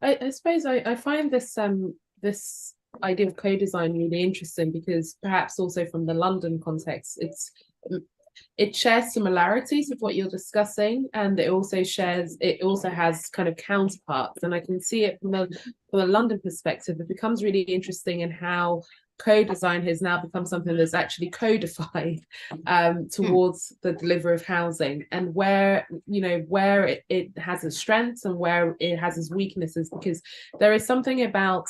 I suppose I find this this idea of co-design really interesting, because perhaps also from the London context, it shares similarities with what you're discussing, and it also has kind of counterparts. And I can see it from a London perspective. It becomes really interesting in how co-design has now become something that's actually codified towards the delivery of housing, and where it has its strengths and where it has its weaknesses, because there is something about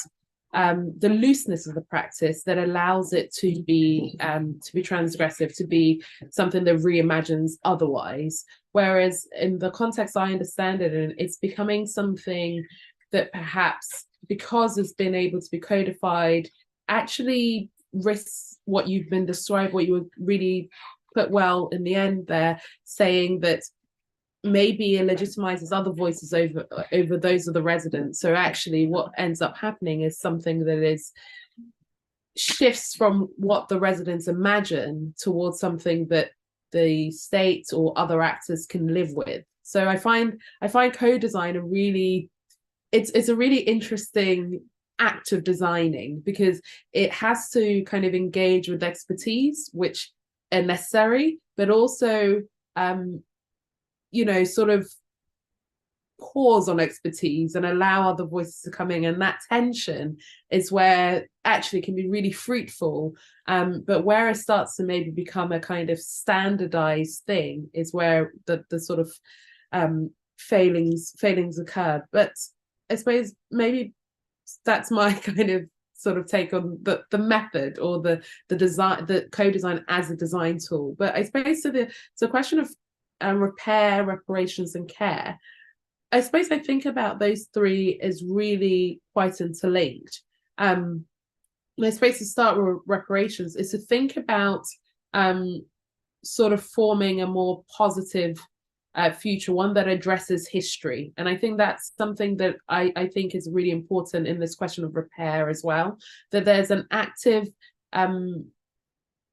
the looseness of the practice that allows it to be transgressive, to be something that reimagines otherwise. Whereas in the context I understand it in, it's becoming something that perhaps, because it's been able to be codified, actually risks what you've been described, what you would really put well in the end there, saying that maybe it legitimizes other voices over those of the residents. So actually what ends up happening is something that shifts from what the residents imagine towards something that the state or other actors can live with. So I find co-design it's a really interesting act of designing, because it has to kind of engage with expertise, which are necessary, but also sort of pause on expertise and allow other voices to come in. And that tension is where actually can be really fruitful. But where it starts to maybe become a kind of standardized thing is where the sort of failings occur. But I suppose maybe that's my kind of sort of take on the method, or the design, the co-design as a design tool. But I suppose to the question of repair, reparations, and care, I suppose I think about those three as really quite interlinked. And I suppose to start with reparations is to think about sort of forming a more positive future, one that addresses history. And I think that's something that I think is really important in this question of repair as well, that there's an active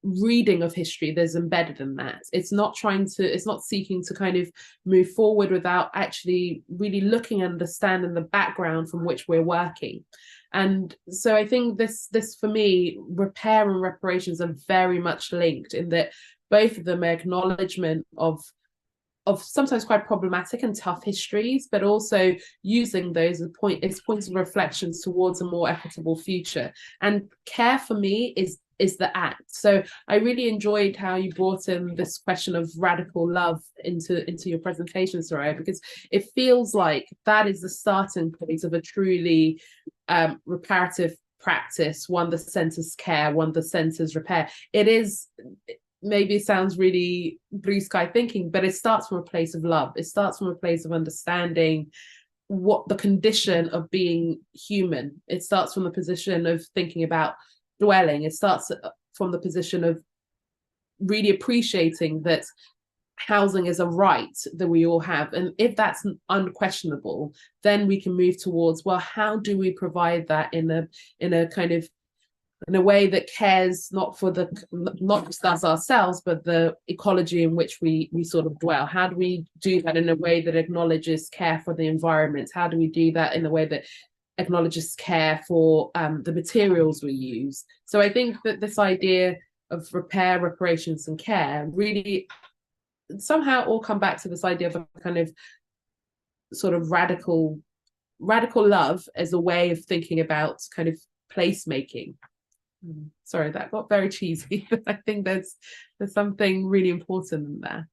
reading of history that's embedded in that. It's not seeking to kind of move forward without actually really looking and understanding the background from which we're working. And so I think this for me, repair and reparations are very much linked, in that both of them are acknowledgement of sometimes quite problematic and tough histories, but also using those as points of reflections towards a more equitable future. And care for me is the act. So I really enjoyed how you brought in this question of radical love into your presentation, Soraya, because it feels like that is the starting point of a truly reparative practice, one that centers care, one that centers repair. It is, maybe it sounds really blue sky thinking, but it starts from a place of love. It starts from a place of understanding what the condition of being human. It starts from the position of thinking about dwelling. It starts from the position of really appreciating that housing is a right that we all have. And if that's unquestionable, then we can move towards, well, how do we provide that in a kind of, in a way that cares not just us ourselves, but the ecology in which we sort of dwell? How do we do that in a way that acknowledges care for the environment? How do we do that in a way that acknowledges care for the materials we use? So I think that this idea of repair, reparations, and care really somehow all come back to this idea of a kind of sort of radical love as a way of thinking about kind of placemaking. Sorry, that got very cheesy, but I think there's something really important in there.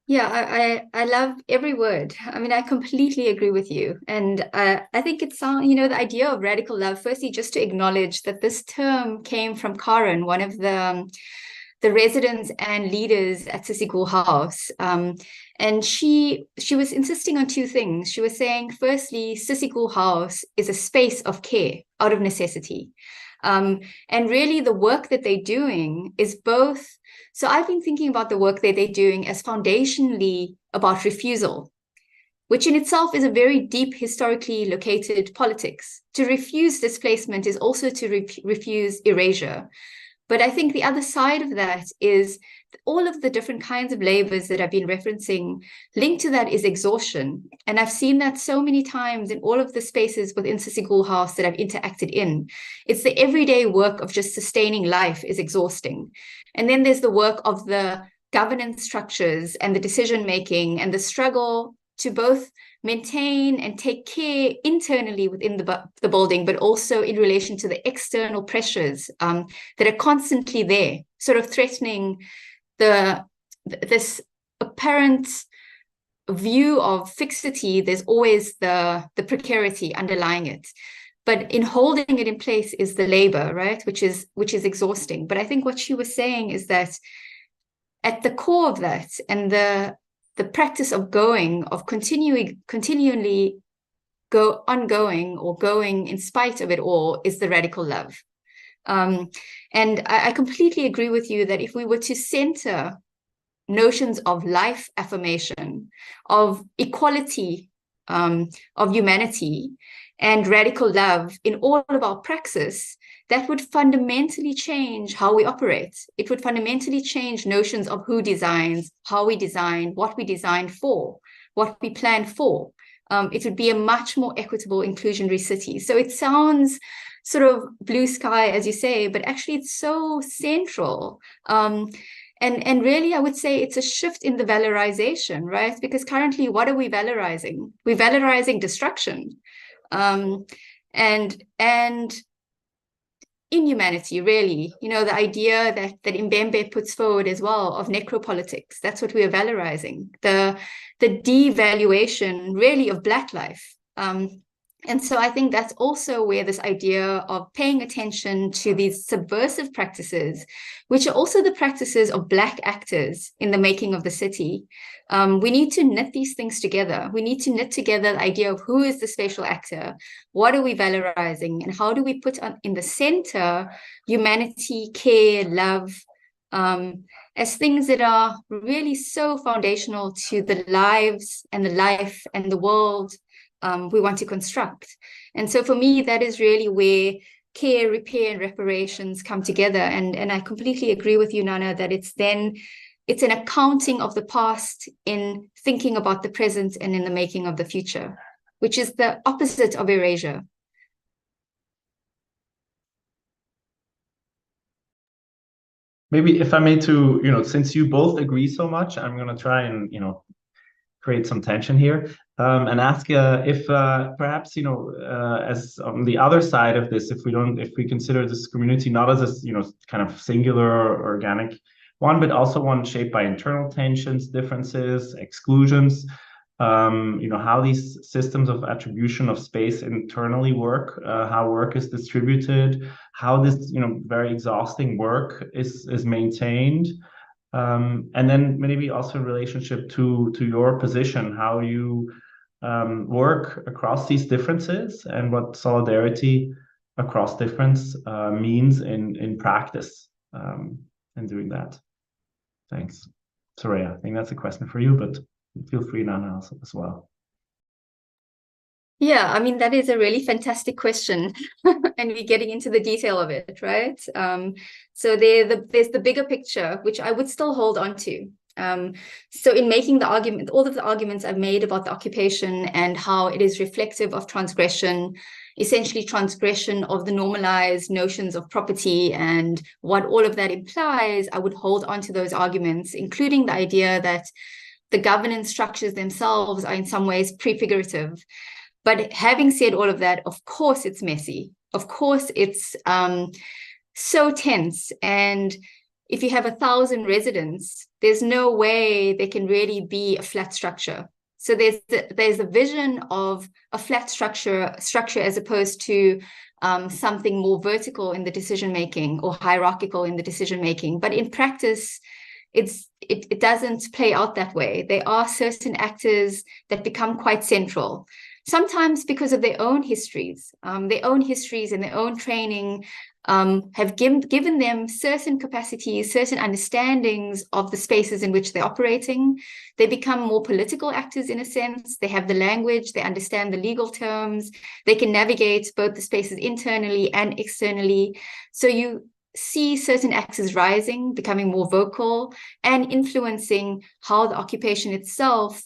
Yeah, I love every word. I mean, I completely agree with you. And I think it's, the idea of radical love, firstly, just to acknowledge that this term came from Karen, one of the residents and leaders at Sissigul House. And she was insisting on two things. She was saying, firstly, Sissigul House is a space of care out of necessity. And really the work that they're doing is both. So I've been thinking about the work that they're doing as foundationally about refusal, which in itself is a very deep historically located politics. To refuse displacement is also to refuse erasure. But I think the other side of that is all of the different kinds of labors that I've been referencing. Linked to that is exhaustion. And I've seen that so many times in all of the spaces within Sissigul House that I've interacted in. It's the everyday work of just sustaining life is exhausting. And then there's the work of the governance structures and the decision-making and the struggle to both maintain and take care internally within the building, but also in relation to the external pressures that are constantly there, sort of threatening this apparent view of fixity. There's always the precarity underlying it. But in holding it in place is the labor, right? Which is exhausting. But I think what she was saying is that at the core of that and the practice of continually ongoing or going in spite of it all is the radical love. And I completely agree with you that if we were to center notions of life affirmation, of equality, of humanity, and radical love in all of our praxis, that would fundamentally change how we operate. It would fundamentally change notions of who designs, how we design, what we design for, what we plan for. It would be a much more equitable, inclusionary city. So it sounds sort of blue sky, as you say, but actually it's so central. And really, I would say it's a shift in the valorization, right? Because currently, what are we valorizing? We're valorizing destruction. And inhumanity, really, the idea that Mbembe puts forward as well of necropolitics, that's what we are valorizing, the devaluation really of Black life. And so I think that's also where this idea of paying attention to these subversive practices, which are also the practices of Black actors in the making of the city. We need to knit these things together. We need to knit together the idea of who is the spatial actor, what are we valorizing, and how do we put in the center humanity, care, love, as things that are really so foundational to the lives and the life and the world we want to construct. And so for me, that is really where care, repair, and reparations come together. And I completely agree with you, Nana, that it's an accounting of the past in thinking about the present and in the making of the future, which is the opposite of erasure. Maybe if I may since you both agree so much, I'm going to try and, create some tension here and ask if perhaps, as on the other side of this, if we consider this community not as a, kind of singular or organic one, but also one shaped by internal tensions, differences, exclusions, how these systems of attribution of space internally work, how work is distributed, how this, very exhausting work is maintained. And then maybe also in relationship to your position, how you work across these differences and what solidarity across difference means in practice in doing that. Thanks. Soraya, I think that's a question for you, but feel free now as well. Yeah, I mean, that is a really fantastic question. And we're getting into the detail of it, right? So there's the bigger picture, which I would still hold on to. So in making the argument, all of the arguments I've made about the occupation and how it is reflective of transgression, essentially transgression of the normalized notions of property and what all of that implies, I would hold on to those arguments, including the idea that the governance structures themselves are in some ways prefigurative. But having said all of that, of course, it's messy. Of course, it's so tense. And if you have 1,000 residents, there's no way there can really be a flat structure. So there's a vision of a flat structure as opposed to something more vertical in the decision-making or hierarchical in the decision-making. But in practice, it doesn't play out that way. There are certain actors that become quite central, sometimes because of their own histories and their own training have given them certain capacities, certain understandings of the spaces in which they're operating. They become more political actors in a sense. They have the language, they understand the legal terms, they can navigate both the spaces internally and externally. So you see certain actors rising, becoming more vocal, and influencing how the occupation itself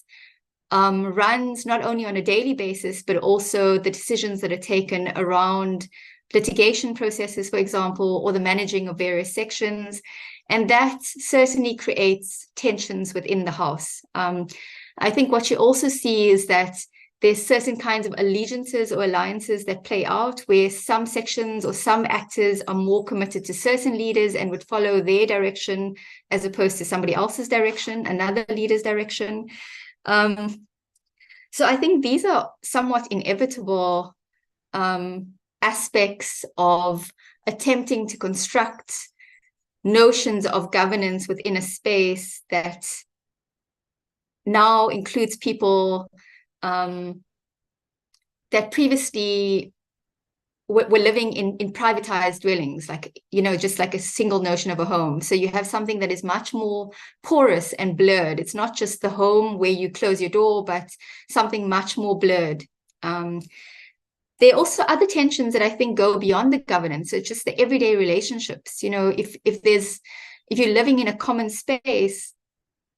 runs not only on a daily basis, but also the decisions that are taken around litigation processes, for example, or the managing of various sections. And that certainly creates tensions within the house. I think what you also see is that there's certain kinds of allegiances or alliances that play out where some sections or some actors are more committed to certain leaders and would follow their direction as opposed to somebody else's direction, another leader's direction. So I think these are somewhat inevitable aspects of attempting to construct notions of governance within a space that now includes people that previously were living in privatized dwellings, like, just like a single notion of a home. So you have something that is much more porous and blurred. It's not just the home where you close your door, but something much more blurred. There are also other tensions that I think go beyond the governance. So it's just the everyday relationships. If you're living in a common space,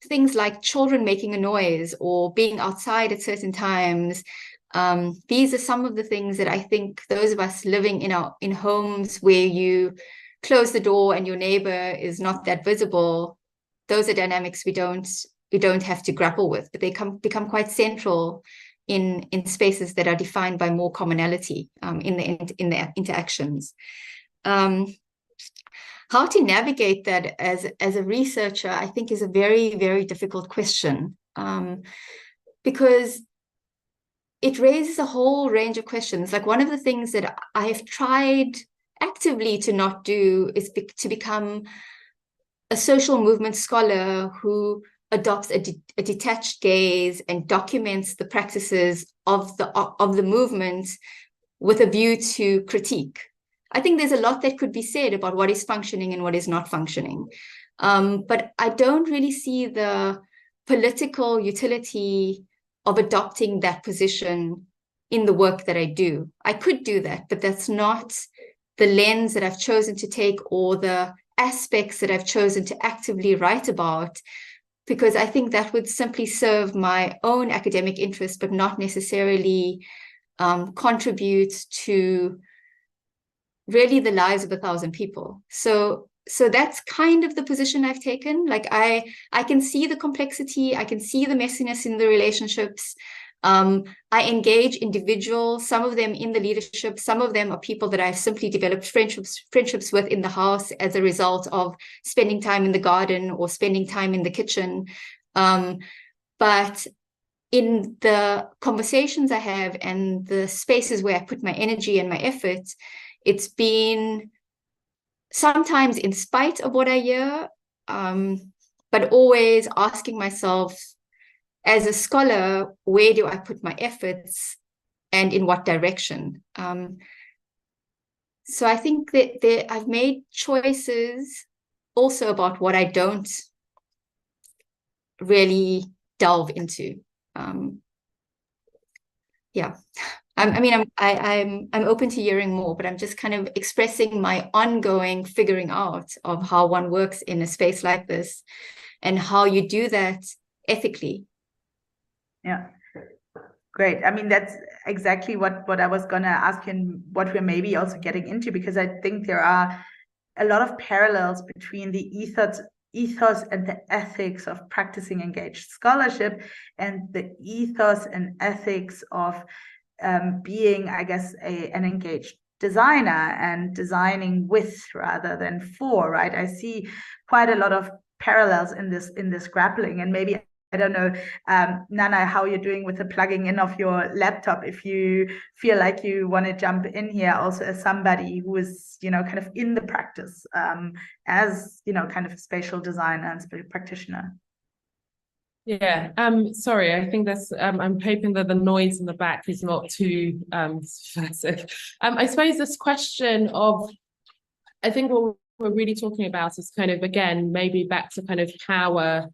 things like children making a noise or being outside at certain times, these are some of the things that I think those of us living in homes where you close the door and your neighbor is not that visible, those are dynamics we don't have to grapple with, but they become quite central in spaces that are defined by more commonality in the interactions. How to navigate that as a researcher, I think, is a very, very difficult question, because it raises a whole range of questions. Like, one of the things that I have tried actively to not do is to become a social movement scholar who adopts a detached gaze and documents the practices of the movement with a view to critique. I think there's a lot that could be said about what is functioning and what is not functioning. But I don't really see the political utility of adopting that position in the work that I do. I could do that, but that's not the lens that I've chosen to take or the aspects that I've chosen to actively write about, because I think that would simply serve my own academic interest, but not necessarily contribute to really the lives of 1,000 people. So that's kind of the position I've taken. Like, I can see the complexity, I can see the messiness in the relationships. I engage individuals, some of them in the leadership, some of them are people that I've simply developed friendships with in the house as a result of spending time in the garden or spending time in the kitchen. But in the conversations I have and the spaces where I put my energy and my effort, it's been sometimes in spite of what I hear, but always asking myself, as a scholar, where do I put my efforts and in what direction? So I think that I've made choices also about what I don't really delve into. Yeah, I'm open to hearing more, but I'm just kind of expressing my ongoing figuring out of how one works in a space like this and how you do that ethically. Yeah. Great. I mean, that's exactly what I was going to ask you and what we're maybe also getting into, because I think there are a lot of parallels between the ethos and the ethics of practicing engaged scholarship and the ethos and ethics of being, I guess, an engaged designer and designing with rather than for, right? I see quite a lot of parallels in this grappling, and maybe I don't know, Nana, how you're doing with the plugging in of your laptop, if you feel like you want to jump in here also as somebody who is, kind of in the practice as, kind of a spatial designer and spatial practitioner. Yeah, sorry, I think that's I'm hoping that the noise in the back is not too subversive. I suppose this question of, I think what we're really talking about is kind of, again, maybe back to kind of power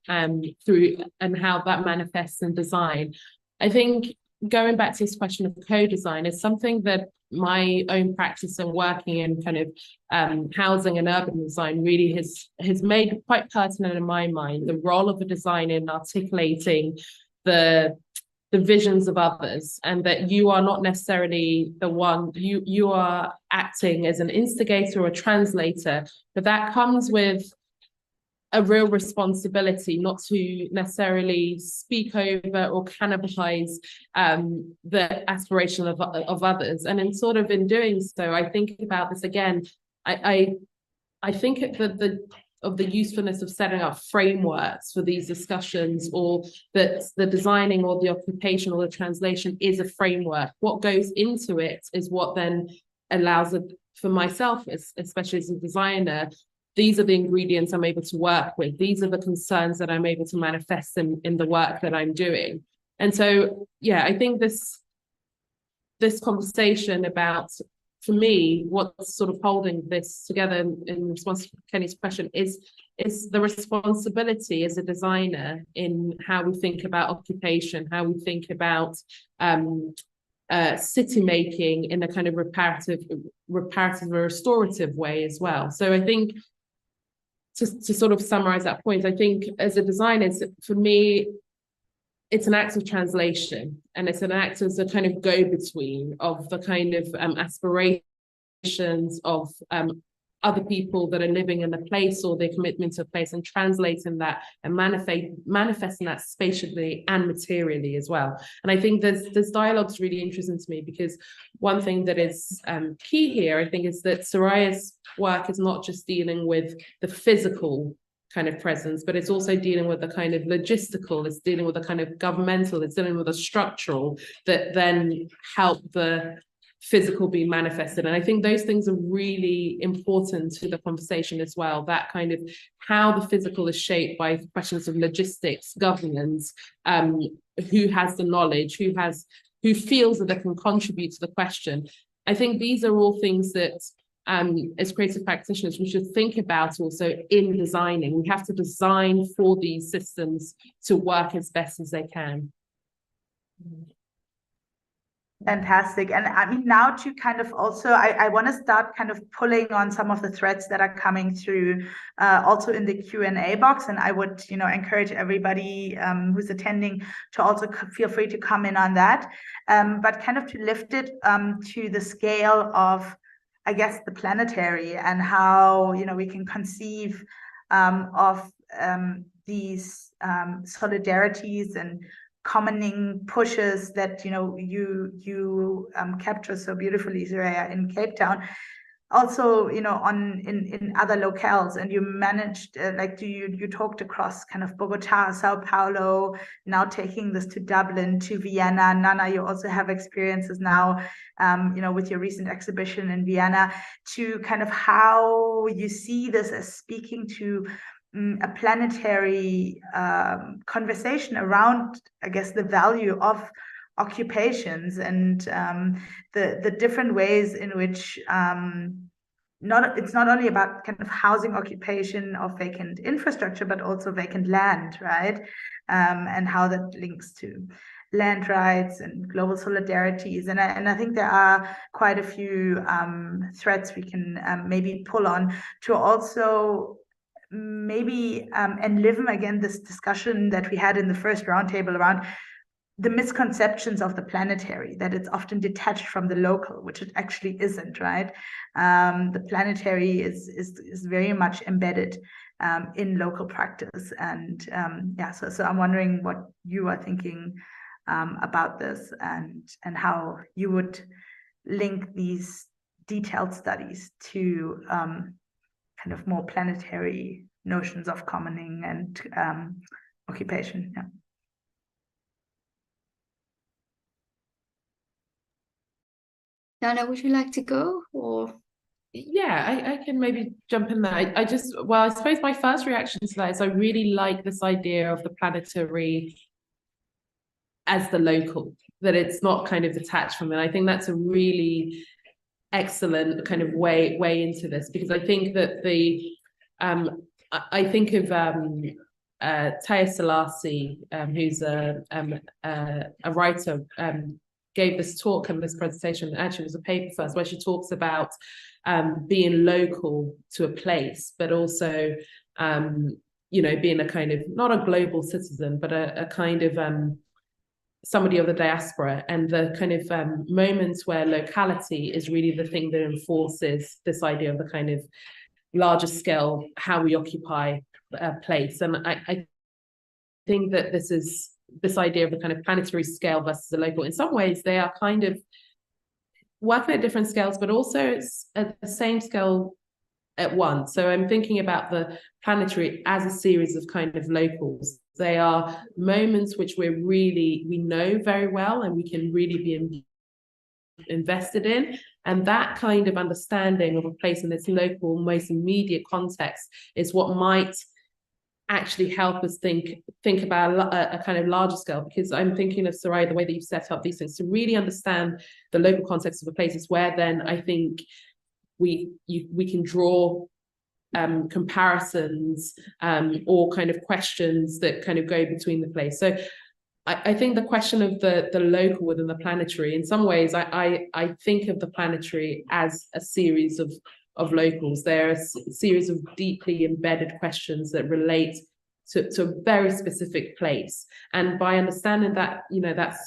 through and how that manifests in design. I think going back to this question of co-design is something that my own practice and working in kind of housing and urban design really has made quite pertinent in my mind, the role of a designer in articulating the visions of others, and that you are not necessarily the one, you are acting as an instigator or a translator, but that comes with a real responsibility not to necessarily speak over or cannibalize the aspiration of others. And in doing so, I think about this again. I think of the usefulness of setting up frameworks for these discussions, or that the designing or the occupation or the translation is a framework. What goes into it is what then allows it for myself, especially as a designer. These are the ingredients I'm able to work with. These are the concerns that I'm able to manifest in the work that I'm doing. And so, yeah, I think this conversation about, for me, what's sort of holding this together in response to Kenny's question is the responsibility as a designer in how we think about occupation, how we think about city making in a kind of reparative or restorative way as well. So I think to sort of summarize that point, I think as a designer, for me, it's an act of translation, and it's an act as a kind of go-between of the kind of aspirations of other people that are living in a place or their commitment to a place, and translating that and manifesting that spatially and materially as well. And I think this dialogue's really interesting to me, because one thing that is key here, I think, is that Soraya's work is not just dealing with the physical kind of presence, but it's also dealing with the kind of logistical, it's dealing with the kind of governmental, it's dealing with the structural that then help the physical be manifested. And I think those things are really important to the conversation as well, that kind of how the physical is shaped by questions of logistics, governance, who has the knowledge, who feels that they can contribute to the question. I think these are all things that as creative practitioners, we should think about also in designing. We have to design for these systems to work as best as they can. Fantastic. And I mean, now to kind of also, I want to start kind of pulling on some of the threads that are coming through also in the Q&A box. And I would, encourage everybody who's attending to also feel free to come in on that. But kind of to lift it to the scale of, I guess, the planetary, and how, we can conceive of these solidarities and commoning pushes that you capture so beautifully, Soraya, in Cape Town. also, you know, in other locales, and you managed, like, you talked across kind of Bogota, Sao Paulo, now taking this to Dublin, to Vienna. Nana, you also have experiences now, you know, with your recent exhibition in Vienna, to kind of how you see this as speaking to a planetary conversation around, I guess, the value of occupations and the different ways in which it's not only about kind of housing occupation of vacant infrastructure, but also vacant land, right? And how that links to land rights and global solidarities. And I think there are quite a few threads we can maybe pull on to also maybe enliven again this discussion that we had in the first roundtable around the misconceptions of the planetary, that it's often detached from the local, which it actually isn't, right? The planetary is very much embedded in local practice. And yeah, so I'm wondering what you are thinking about this, and how you would link these detailed studies to kind of more planetary notions of commoning and occupation. Yeah. Nana, would you like to go, or? Yeah, I can maybe jump in there. I suppose my first reaction to that is I really like this idea of the planetary as the local, that it's not kind of detached from it. I think that's a really excellent kind of way into this, because I think that I think of Taya Selassie, who's a writer, gave this talk and this presentation. Actually, it was a paper first, where she talks about being local to a place, but also you know, being a kind of, not a global citizen, but a kind of somebody of the diaspora, and the kind of moments where locality is really the thing that enforces this idea of the kind of larger scale, how we occupy a place. And I think that this idea of the kind of planetary scale versus the local, in some ways they are kind of working at different scales, but also it's at the same scale at once. So I'm thinking about the planetary as a series of kind of locals. They are moments which we know very well, and we can really be invested in. And that kind of understanding of a place in its local, most immediate context is what might actually help us think about a kind of larger scale. Because I'm thinking of, Soraya, the way that you've set up these things, to really understand the local context of a place is where then I think we can draw comparisons or kind of questions that kind of go between the place. So I think the question of the local within the planetary, in some ways, I think of the planetary as a series of locals. They're a series of deeply embedded questions that relate to a very specific place. And by understanding that, you know, that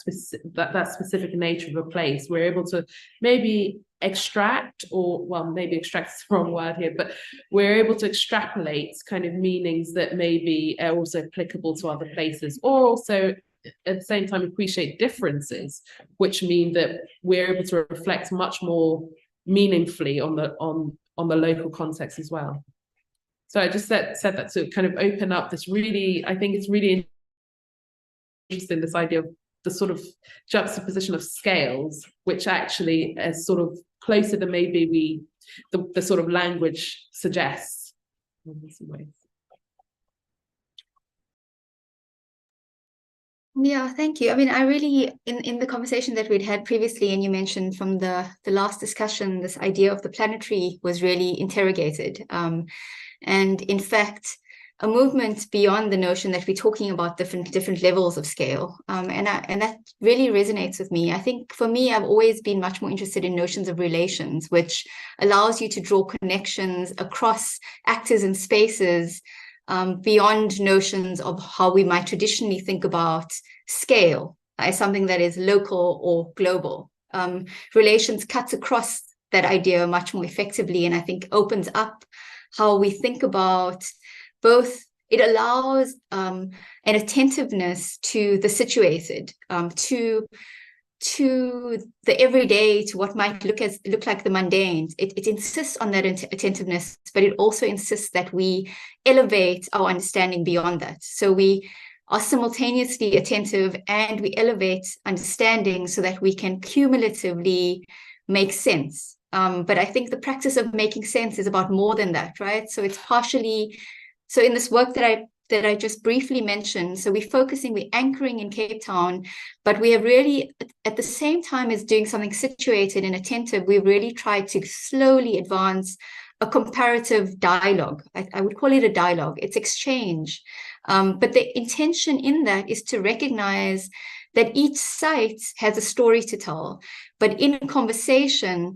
specific nature of a place, we're able to maybe extract, or, well, maybe extract is the wrong word here, but we're able to extrapolate kind of meanings that maybe are also applicable to other places, or also at the same time appreciate differences, which mean that we're able to reflect much more meaningfully on the local context as well. So I just said that to kind of open up this really, I think it's really interesting, this idea of the sort of juxtaposition of scales, which actually is sort of closer than maybe the sort of language suggests in some ways. Yeah, thank you. I mean, I really, in the conversation that we'd had previously, and you mentioned from the last discussion, this idea of the planetary was really interrogated. And in fact, a movement beyond the notion that we're talking about different levels of scale. And that really resonates with me. I think for me, I've always been much more interested in notions of relations, which allows you to draw connections across actors and spaces, beyond notions of how we might traditionally think about scale as something that is local or global. Relations cuts across that idea much more effectively, and I think opens up how we think about both. It allows an attentiveness to the situated, to to the everyday, to what might look like the mundane. It insists on that attentiveness, but it also insists that we elevate our understanding beyond that. So we are simultaneously attentive and we elevate understanding so that we can cumulatively make sense. But I think the practice of making sense is about more than that, right? So it's partially, so in this work that I just briefly mentioned, so we're anchoring in Cape Town, but we have really, at the same time as doing something situated and attentive, we've really tried to slowly advance a comparative dialogue. I would call it a dialogue. It's exchange. But the intention in that is to recognize that each site has a story to tell, but in conversation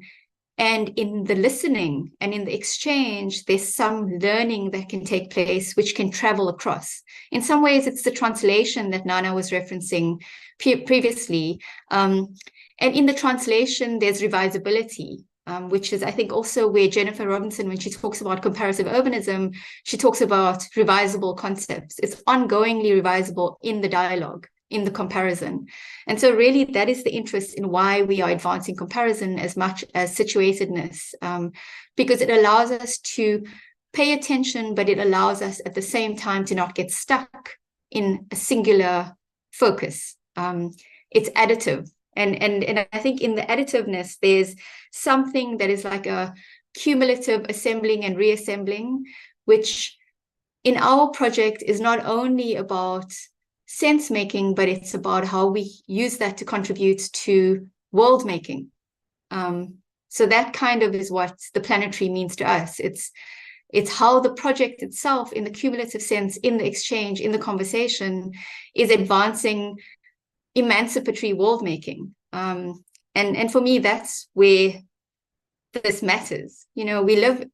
and in the listening and in the exchange, there's some learning that can take place, which can travel across. In some ways, it's the translation that Nana was referencing previously. And in the translation, there's revisability, which is, I think, also where Jennifer Robinson, when she talks about comparative urbanism, she talks about revisable concepts. It's ongoingly revisable in the dialogue, in the comparison. And so really that is the interest in why we are advancing comparison as much as situatedness, because it allows us to pay attention, but it allows us at the same time to not get stuck in a singular focus. It's additive. And I think in the additiveness, there's something that is like a cumulative assembling and reassembling, which in our project is not only about sense making, but it's about how we use that to contribute to world making. So that kind of is what the Planetary means to us. It's how the project itself, in the cumulative sense, in the exchange, in the conversation, is advancing emancipatory world making. And for me, that's where this matters. You know, we live,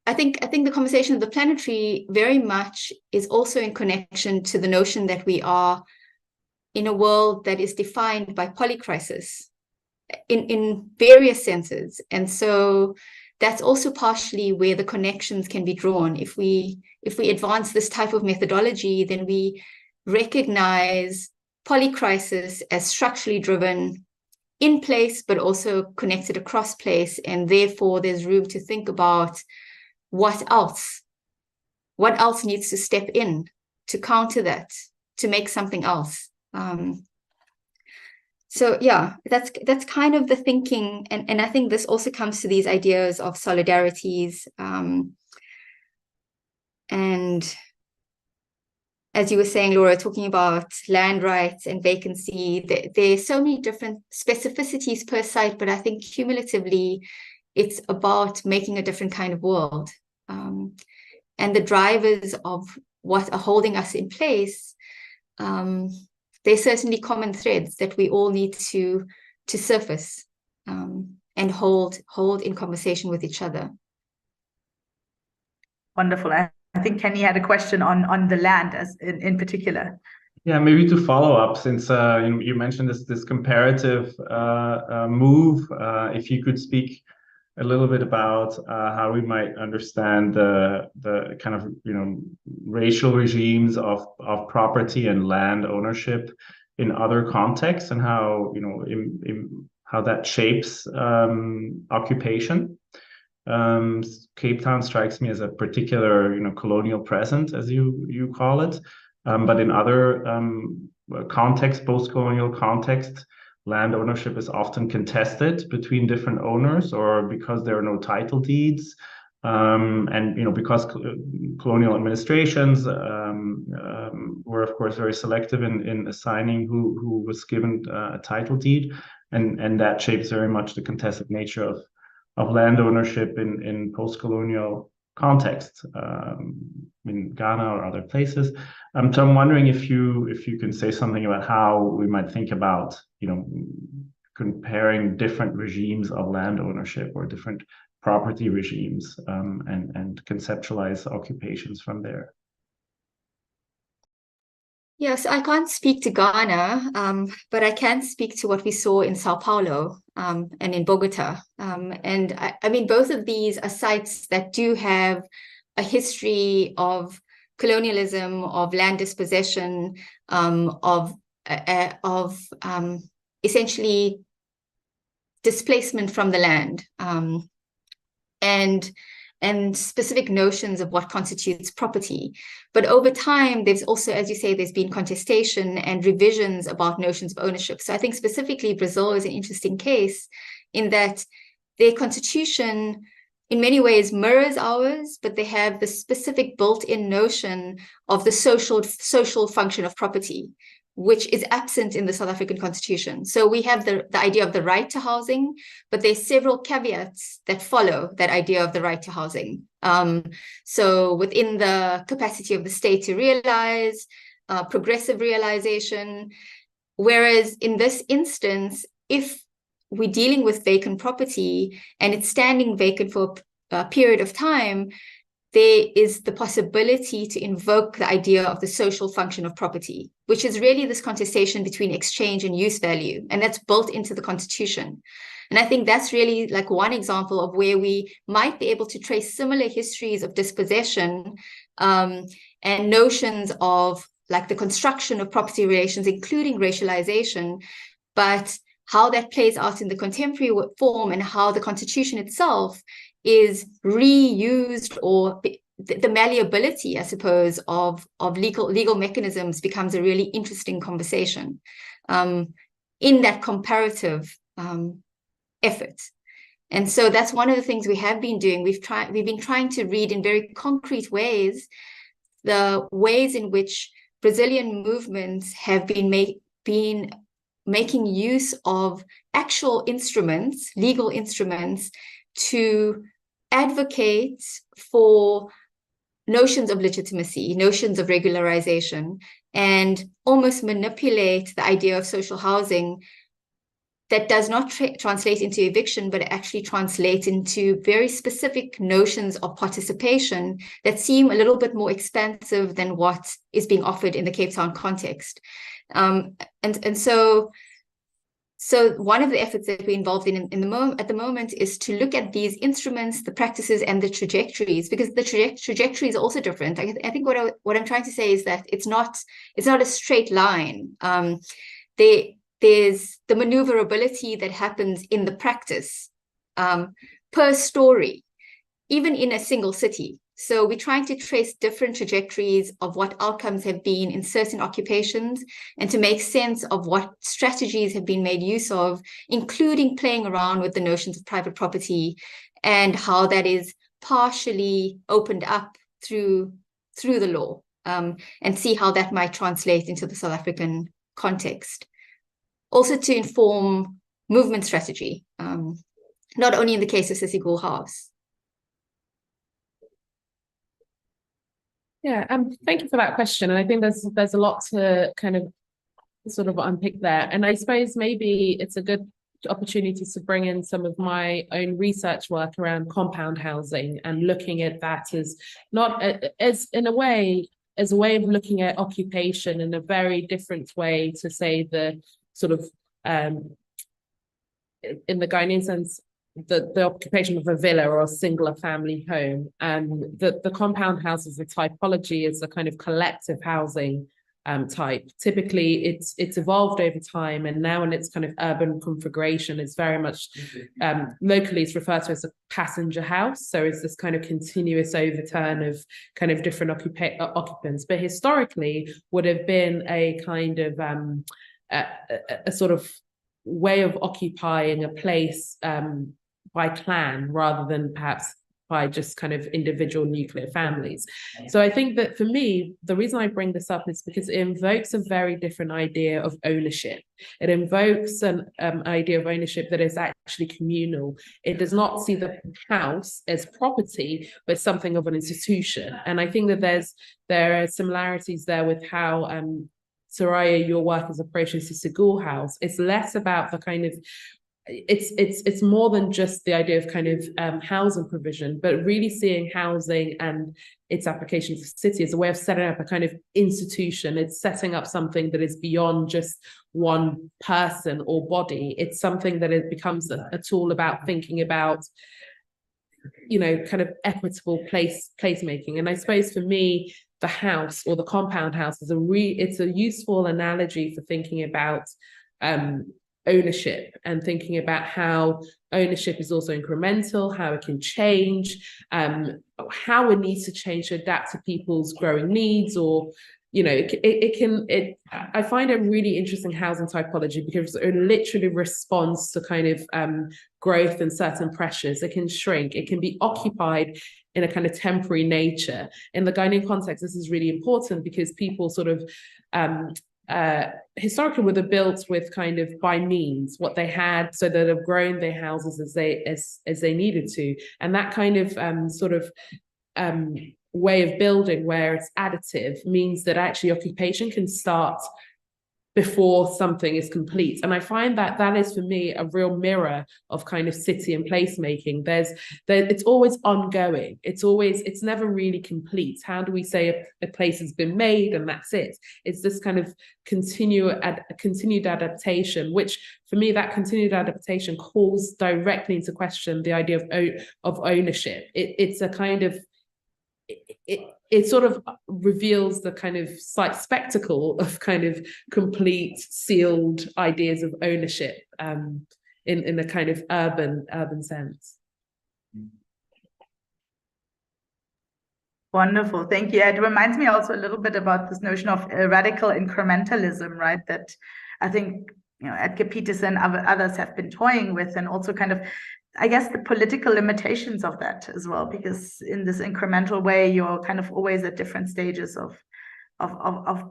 I think the conversation of the Planetary very much is also in connection to the notion that we are in a world that is defined by polycrisis in various senses. And so that's also partially where the connections can be drawn. If we advance this type of methodology, then we recognize polycrisis as structurally driven in place, but also connected across place. And therefore, there's room to think about what else needs to step in to counter that, to make something else. So yeah, that's kind of the thinking. And I think this also comes to these ideas of solidarities. And as you were saying, Laura, talking about land rights and vacancy, there's so many different specificities per site, but I think cumulatively, it's about making a different kind of world. And the drivers of what are holding us in place, there's certainly common threads that we all need to surface and hold in conversation with each other. Wonderful. I think Kenny had a question on the land as in particular. Yeah, maybe to follow up, since you mentioned this comparative move, if you could speak a little bit about how we might understand the kind of racial regimes of property and land ownership in other contexts, and how how that shapes occupation. Cape Town strikes me as a particular colonial present, as you call it, but in other contexts, post-colonial contexts, land ownership is often contested between different owners, or because there are no title deeds, and because colonial administrations were, of course, very selective in assigning who was given a title deed, and that shapes very much the contested nature of land ownership in post-colonial contexts, in Ghana or other places. So I'm wondering if you can say something about how we might think about comparing different regimes of land ownership or different property regimes, and conceptualize occupations from there. Yes, I can't speak to Ghana, but I can speak to what we saw in Sao Paulo and in Bogota. And I mean, both of these are sites that do have a history of colonialism, of land dispossession, of essentially displacement from the land, and specific notions of what constitutes property. But over time, there's also, as you say, there's been contestation and revisions about notions of ownership. So I think specifically Brazil is an interesting case in that their constitution in many ways mirrors ours, but they have the specific built-in notion of the social function of property, which is absent in the South African constitution. So we have the idea of the right to housing, but there's several caveats that follow that idea of the right to housing. So within the capacity of the state to realize, progressive realization, whereas in this instance, if we're dealing with vacant property and it's standing vacant for a period of time, there is the possibility to invoke the idea of the social function of property, which is really this contestation between exchange and use value. And that's built into the Constitution. And I think that's really like one example of where we might be able to trace similar histories of dispossession and notions of like the construction of property relations, including racialization, but how that plays out in the contemporary form and how the Constitution itself is reused, or the malleability, I suppose, of legal mechanisms becomes a really interesting conversation in that comparative effort. And so that's one of the things we have been doing. We've been trying to read in very concrete ways the ways in which Brazilian movements have been making use of actual instruments, legal instruments, to advocate for notions of legitimacy, notions of regularization, and almost manipulate the idea of social housing that does not translate into eviction, but actually translate into very specific notions of participation that seem a little bit more expansive than what is being offered in the Cape Town context. So one of the efforts that we're involved in at the moment is to look at these instruments, the practices, and the trajectories, because the trajectory is also different. I think what I'm trying to say is that it's not a straight line. There's the maneuverability that happens in the practice per story, even in a single city. So we're trying to trace different trajectories of what outcomes have been in certain occupations and to make sense of what strategies have been made use of, including playing around with the notions of private property and how that is partially opened up through the law, and see how that might translate into the South African context. Also to inform movement strategy, not only in the case of Sissi House. Yeah, thank you for that question. And I think there's a lot to kind of sort of unpick there. And I suppose maybe it's a good opportunity to bring in some of my own research work around compound housing and looking at that as not as a way of looking at occupation in a very different way to say the sort of in the Ghanaian sense, the occupation of a villa or a singular family home, and the compound house as a typology is a kind of collective housing type. Typically, it's evolved over time, and now in its kind of urban configuration, it's very much locally it's referred to as a passenger house. So it's this kind of continuous overturn of kind of different occupants, but historically would have been a kind of a sort of way of occupying a place by clan rather than perhaps by just kind of individual nuclear families. So I think that for me, the reason I bring this up is because it invokes a very different idea of ownership. It invokes an idea of ownership that is actually communal. It does not see the house as property, but something of an institution. And I think that there are similarities there with how Soraya, your work is approaching Sissi House. It's less about the kind of it's more than just the idea of kind of housing provision, but really seeing housing and its application to the city as a way of setting up a kind of institution. It's setting up something that is beyond just one person or body. It's something that it becomes a tool about thinking about, you know, kind of equitable placemaking. And I suppose for me, the house or the compound house is it's a useful analogy for thinking about ownership and thinking about how ownership is also incremental, how it can change, how it needs to change to adapt to people's growing needs, or I find it really interesting housing typology because it literally responds to kind of growth and certain pressures. It can shrink, it can be occupied in a kind of temporary nature. In the Ghanaian context, this is really important because people sort of historically were built with kind of by means what they had, so that have grown their houses as they needed to, and that kind of way of building where it's additive means that actually occupation can start before something is complete. And I find that that is for me a real mirror of kind of city and placemaking. It's always ongoing. It's never really complete. How do we say a place has been made and that's it? It's this kind of continued adaptation, which for me, that continued adaptation calls directly into question the idea of ownership. It's a kind of it sort of reveals the kind of slight spectacle of kind of complete sealed ideas of ownership in a kind of urban sense. Wonderful, thank you. It reminds me also a little bit about this notion of radical incrementalism, right? That I think Edgar Peterson and others have been toying with, and also kind of, I guess, the political limitations of that as well, because in this incremental way, you're kind of always at different stages of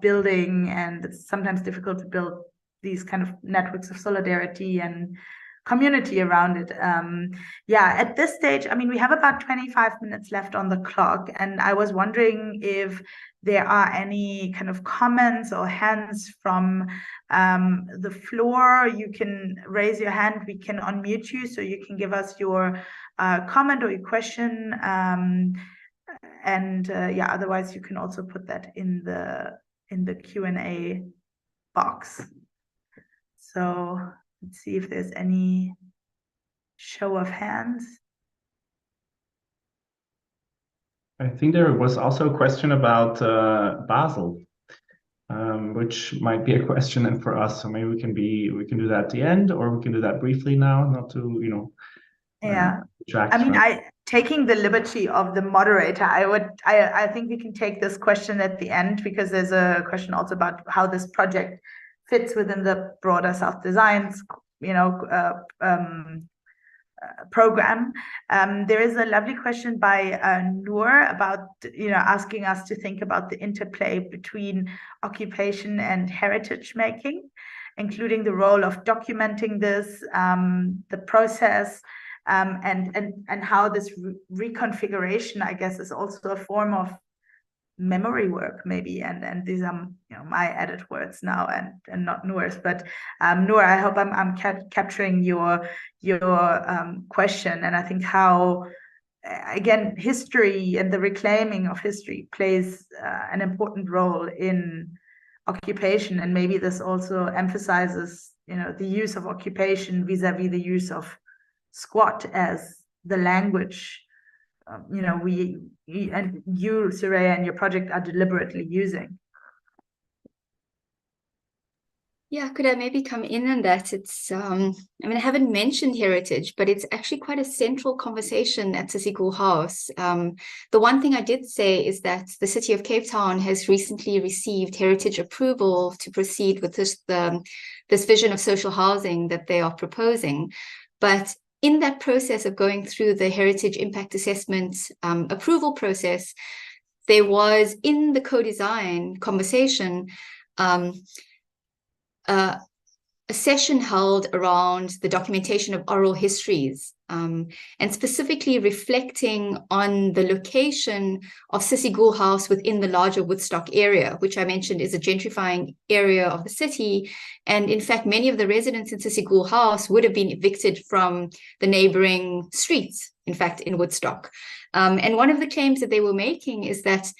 building, and it's sometimes difficult to build these kind of networks of solidarity and community around it. At this stage, I mean, we have about 25 minutes left on the clock, and I was wondering if there are any kind of comments or hands from the floor. You can raise your hand, we can unmute you, so you can give us your comment or your question. Otherwise you can also put that in the Q&A box. So let's see if there's any show of hands. I think there was also a question about Basel, which might be a question then for us. So maybe we can do that at the end, or we can do that briefly now, not to I mean, taking the liberty of the moderator, I think we can take this question at the end, because there's a question also about how this project fits within the broader South Designs program. There is a lovely question by Noor about asking us to think about the interplay between occupation and heritage making, including the role of documenting this, the process, and how this reconfiguration, I guess, is also a form of memory work, maybe, and these are my added words now, and not Noor's, but Noor, I hope I'm capturing your question. And I think how, again, history and the reclaiming of history plays an important role in occupation, and maybe this also emphasizes the use of occupation vis-a-vis the use of squat as the language we and you, Soraya, and your project are deliberately using. Yeah, could I maybe come in on that? It's I mean, I haven't mentioned heritage, but it's actually quite a central conversation at Sissi House. The one thing I did say is that the City of Cape Town has recently received heritage approval to proceed with this vision of social housing that they are proposing. But in that process of going through the heritage impact assessment approval process, there was, in the co-design conversation, a session held around the documentation of oral histories, and specifically reflecting on the location of Sissi House within the larger Woodstock area, which I mentioned is a gentrifying area of the city. And in fact, many of the residents in Sissi House would have been evicted from the neighboring streets, in fact, in Woodstock. And one of the claims that they were making is that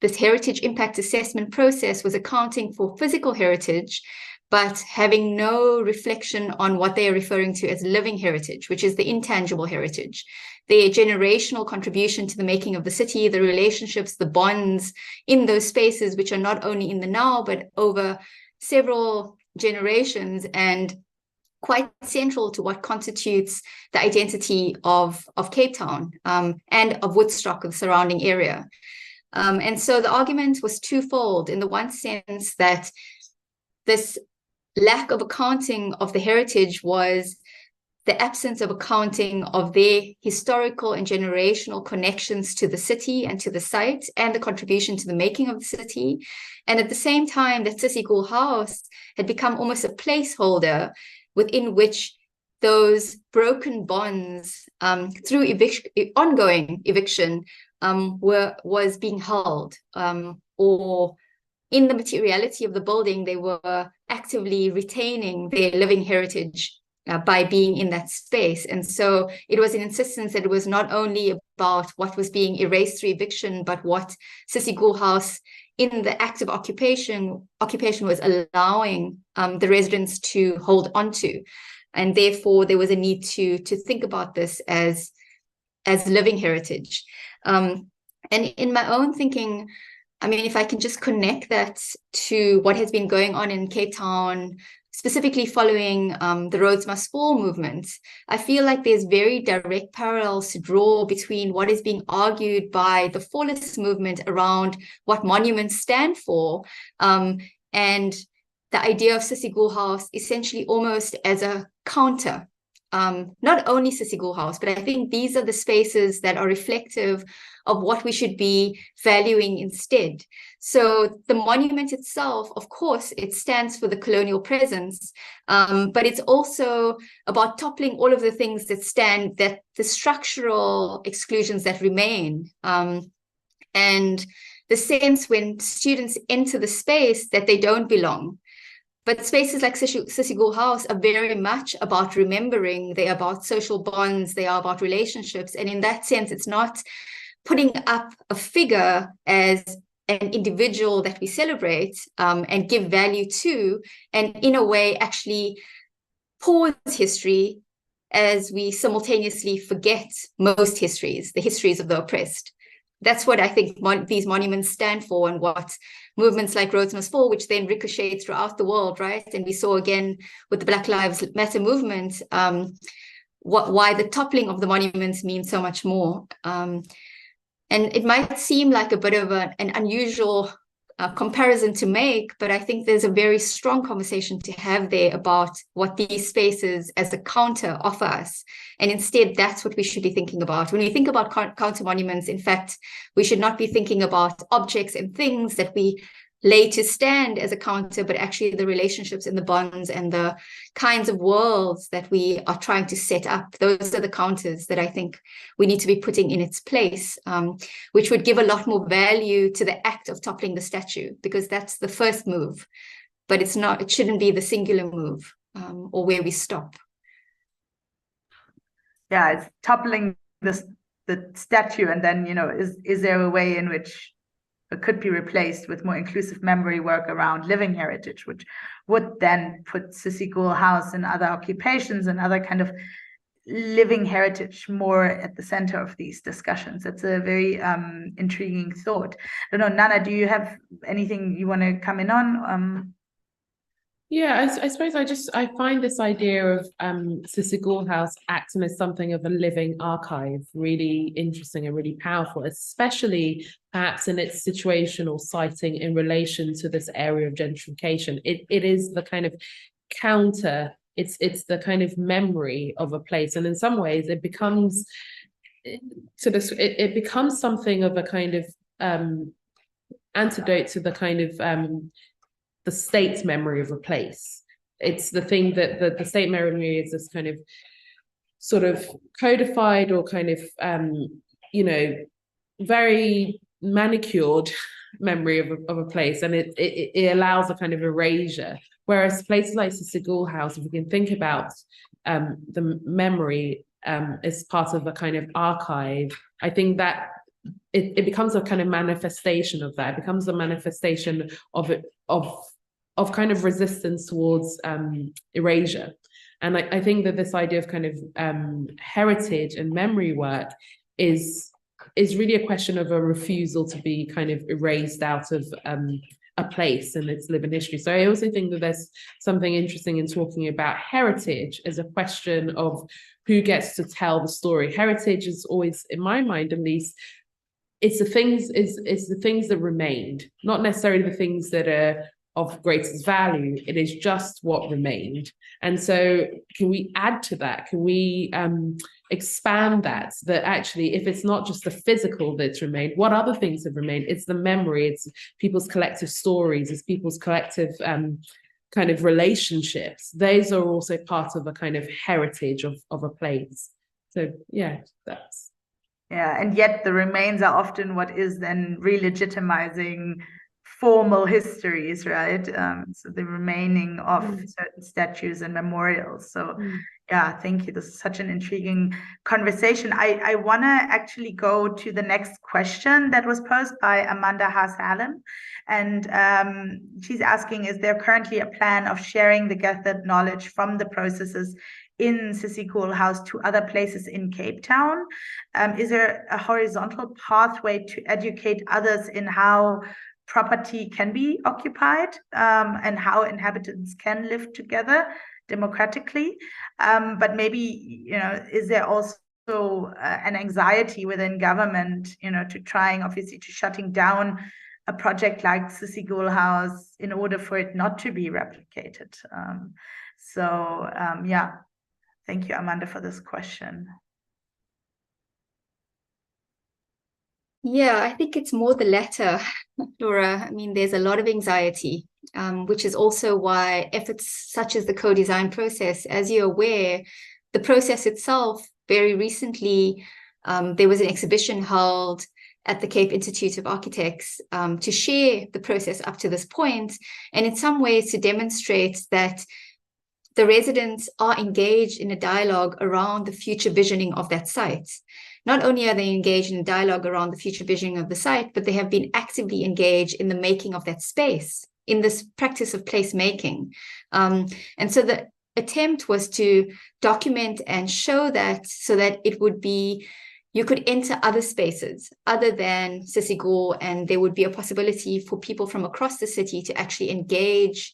this heritage impact assessment process was accounting for physical heritage, but having no reflection on what they are referring to as living heritage, which is the intangible heritage, their generational contribution to the making of the city, the relationships, the bonds in those spaces, which are not only in the now, but over several generations, and quite central to what constitutes the identity of Cape Town and of Woodstock and the surrounding area. And so the argument was twofold, in the one sense that this lack of accounting of the heritage was the absence of accounting of their historical and generational connections to the city and to the site and the contribution to the making of the city. And at the same time, that Sissi House had become almost a placeholder within which those broken bonds through ongoing eviction was being held, or in the materiality of the building, they were actively retaining their living heritage by being in that space. And so it was an insistence that it was not only about what was being erased through eviction, but what Sissi House in the act of occupation was allowing the residents to hold on to. And therefore, there was a need to think about this as living heritage. And in my own thinking, I mean, if I can just connect that to what has been going on in Cape Town, specifically following the Rhodes Must Fall movement, I feel like there's very direct parallels to draw between what is being argued by the Fallist movement around what monuments stand for, and the idea of Sissi House essentially almost as a counter. Not only Sissi House, but I think these are the spaces that are reflective of what we should be valuing instead. So the monument itself, of course, it stands for the colonial presence, but it's also about toppling all of the things that the structural exclusions that remain, and the sense when students enter the space that they don't belong. But spaces like Sissi House are very much about remembering. They are about social bonds. They are about relationships. And in that sense, it's not putting up a figure as an individual that we celebrate and give value to, and in a way actually pause history as we simultaneously forget most histories, the histories of the oppressed. That's what I think these monuments stand for, and what movements like Rhodes Must Fall, which then ricocheted throughout the world, right? And we saw again with the Black Lives Matter movement, why the toppling of the monuments means so much more. And it might seem like a bit of an unusual comparison to make, but I think there's a very strong conversation to have there about what these spaces as a counter offer us. And instead, that's what we should be thinking about. When we think about counter monuments, in fact, we should not be thinking about objects and things that we lay to stand as a counter, but actually the relationships and the bonds and the kinds of worlds that we are trying to set up. Those are the counters that I think we need to be putting in its place, which would give a lot more value to the act of toppling the statue, because that's the first move, but it shouldn't be the singular move or where we stop. Yeah, it's toppling the statue, and then, is there a way in which it could be replaced with more inclusive memory work around living heritage, which would then put Sissi House and other occupations and other kind of living heritage more at the center of these discussions. That's a very intriguing thought. I don't know, Nana, do you have anything you want to come in on? Yeah, I suppose I find this idea of Sissi House acting as something of a living archive really interesting and really powerful, especially perhaps in its situational citing in relation to this area of gentrification. It is the kind of counter, it's the kind of memory of a place, and in some ways it becomes it becomes something of a kind of antidote to the kind of the state's memory of a place. It's the thing that the state memory is this kind of sort of codified or kind of, very manicured memory of a place, and it allows a kind of erasure. Whereas places like Sissi House, if we can think about the memory as part of a kind of archive, I think that it becomes a kind of manifestation of that. It becomes a manifestation of kind of resistance towards erasure. And I think that this idea of kind of heritage and memory work is really a question of a refusal to be kind of erased out of a place and its living history. So I also think that there's something interesting in talking about heritage as a question of who gets to tell the story. Heritage is always, in my mind at least, it's the things that remained, not necessarily the things that are of greatest value. It is just what remained. And so can we add to that? Can we expand that, so that actually, if it's not just the physical that's remained, what other things have remained? It's the memory, it's people's collective stories, it's people's collective kind of relationships. Those are also part of a kind of heritage of a place. So yeah, that's. Yeah, and yet the remains are often what is then re-legitimizing formal histories, right? So the remaining of certain statues and memorials. So yeah, thank you. This is such an intriguing conversation. I want to actually go to the next question that was posed by Amanda Haas-Allen. And she's asking, is there currently a plan of sharing the gathered knowledge from the processes in Sissi House to other places in Cape Town? Is there a horizontal pathway to educate others in how property can be occupied and how inhabitants can live together democratically? But maybe, is there also an anxiety within government, to trying, obviously, to shutting down a project like Sissi House in order for it not to be replicated? Yeah. Thank you, Amanda, for this question. Yeah, I think it's more the latter, Laura. I mean, there's a lot of anxiety, which is also why efforts such as the co-design process, as you're aware, the process itself, very recently, there was an exhibition held at the Cape Institute of Architects to share the process up to this point, and in some ways to demonstrate that the residents are engaged in a dialogue around the future visioning of that site. Not only are they engaged in a dialogue around the future visioning of the site, but they have been actively engaged in the making of that space, in this practice of placemaking. And so the attempt was to document and show that, so that it would be, you could enter other spaces other than Sissi, and there would be a possibility for people from across the city to actually engage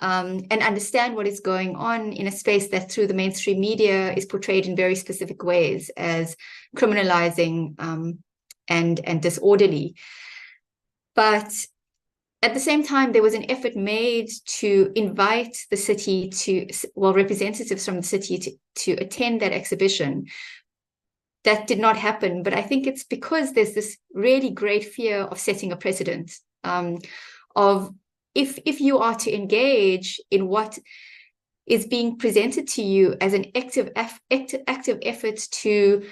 and understand what is going on in a space that through the mainstream media is portrayed in very specific ways as criminalizing and disorderly. But at the same time, there was an effort made to invite the city representatives from the city to attend that exhibition. That did not happen, but I think it's because there's this really great fear of setting a precedent, of if you are to engage in what is being presented to you as an active effort to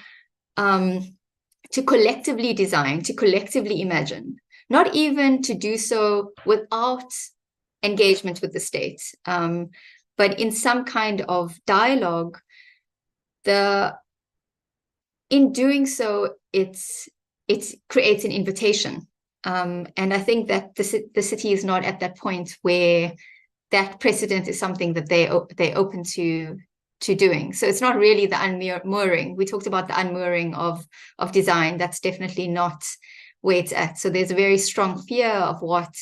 collectively design, to collectively imagine, not even to do so without engagement with the state, but in some kind of dialogue, in doing so, it creates an invitation. And I think that the city is not at that point where that precedent is something that they're open to doing. So it's not really the unmooring. We talked about the unmooring of design. That's definitely not where it's at. So there's a very strong fear of what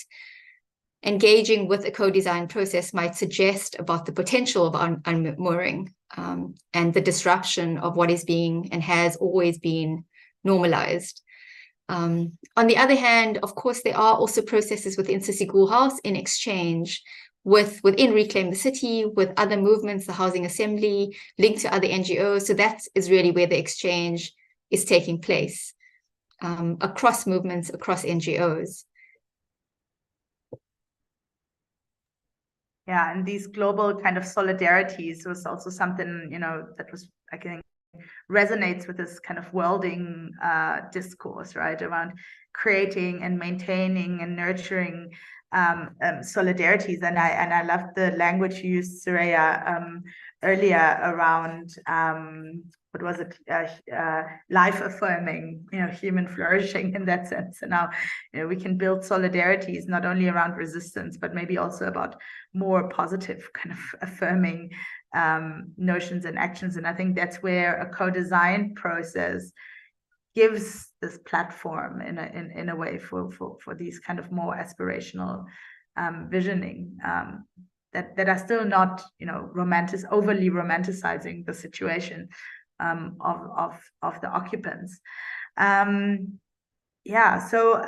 engaging with a co-design process might suggest about the potential of unmooring and the disruption of what is being and has always been normalized. On the other hand, of course, there are also processes within Sissi House in exchange within Reclaim the City, with other movements, the Housing Assembly, linked to other NGOs. So that is really where the exchange is taking place, across movements, across NGOs. Yeah, and these global kind of solidarities was also something, that was, I think, resonates with this kind of worlding discourse, right, around creating and maintaining and nurturing solidarities. And I love the language you used, Soraya, earlier around what was it, life affirming, human flourishing in that sense. And now, we can build solidarities not only around resistance, but maybe also about more positive kind of affirming notions and actions. And I think that's where a co-design process gives this platform in a way for these kind of more aspirational visioning that are still not, overly romanticizing the situation of the occupants. So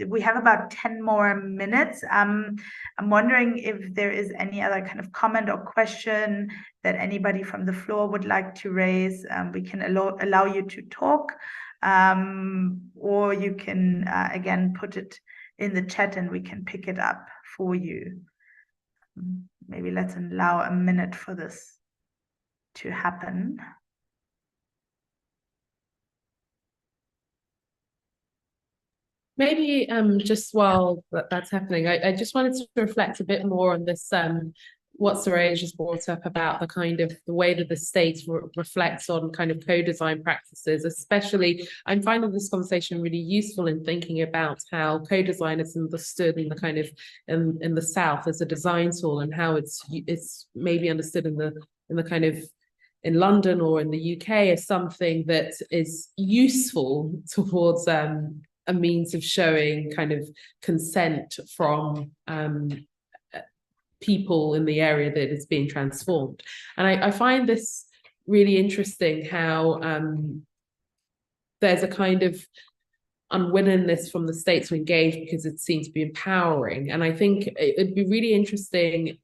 we have about 10 more minutes. I'm wondering if there is any other kind of comment or question that anybody from the floor would like to raise. We can allow you to talk, or you can again put it in the chat and we can pick it up for you. Maybe let's allow a minute for this to happen. Maybe just while that's happening, I just wanted to reflect a bit more on this, what Soraya just brought up about the kind of the way that the state reflects on kind of co-design practices. Especially, I'm finding this conversation really useful in thinking about how co-design is understood in the kind of in the South as a design tool, and how it's maybe understood in the kind of in London or in the UK as something that is useful towards a means of showing kind of consent from people in the area that is being transformed. And I find this really interesting, how there's a kind of unwillingness from the state to engage because it seems to be empowering. And I think it'd be really interesting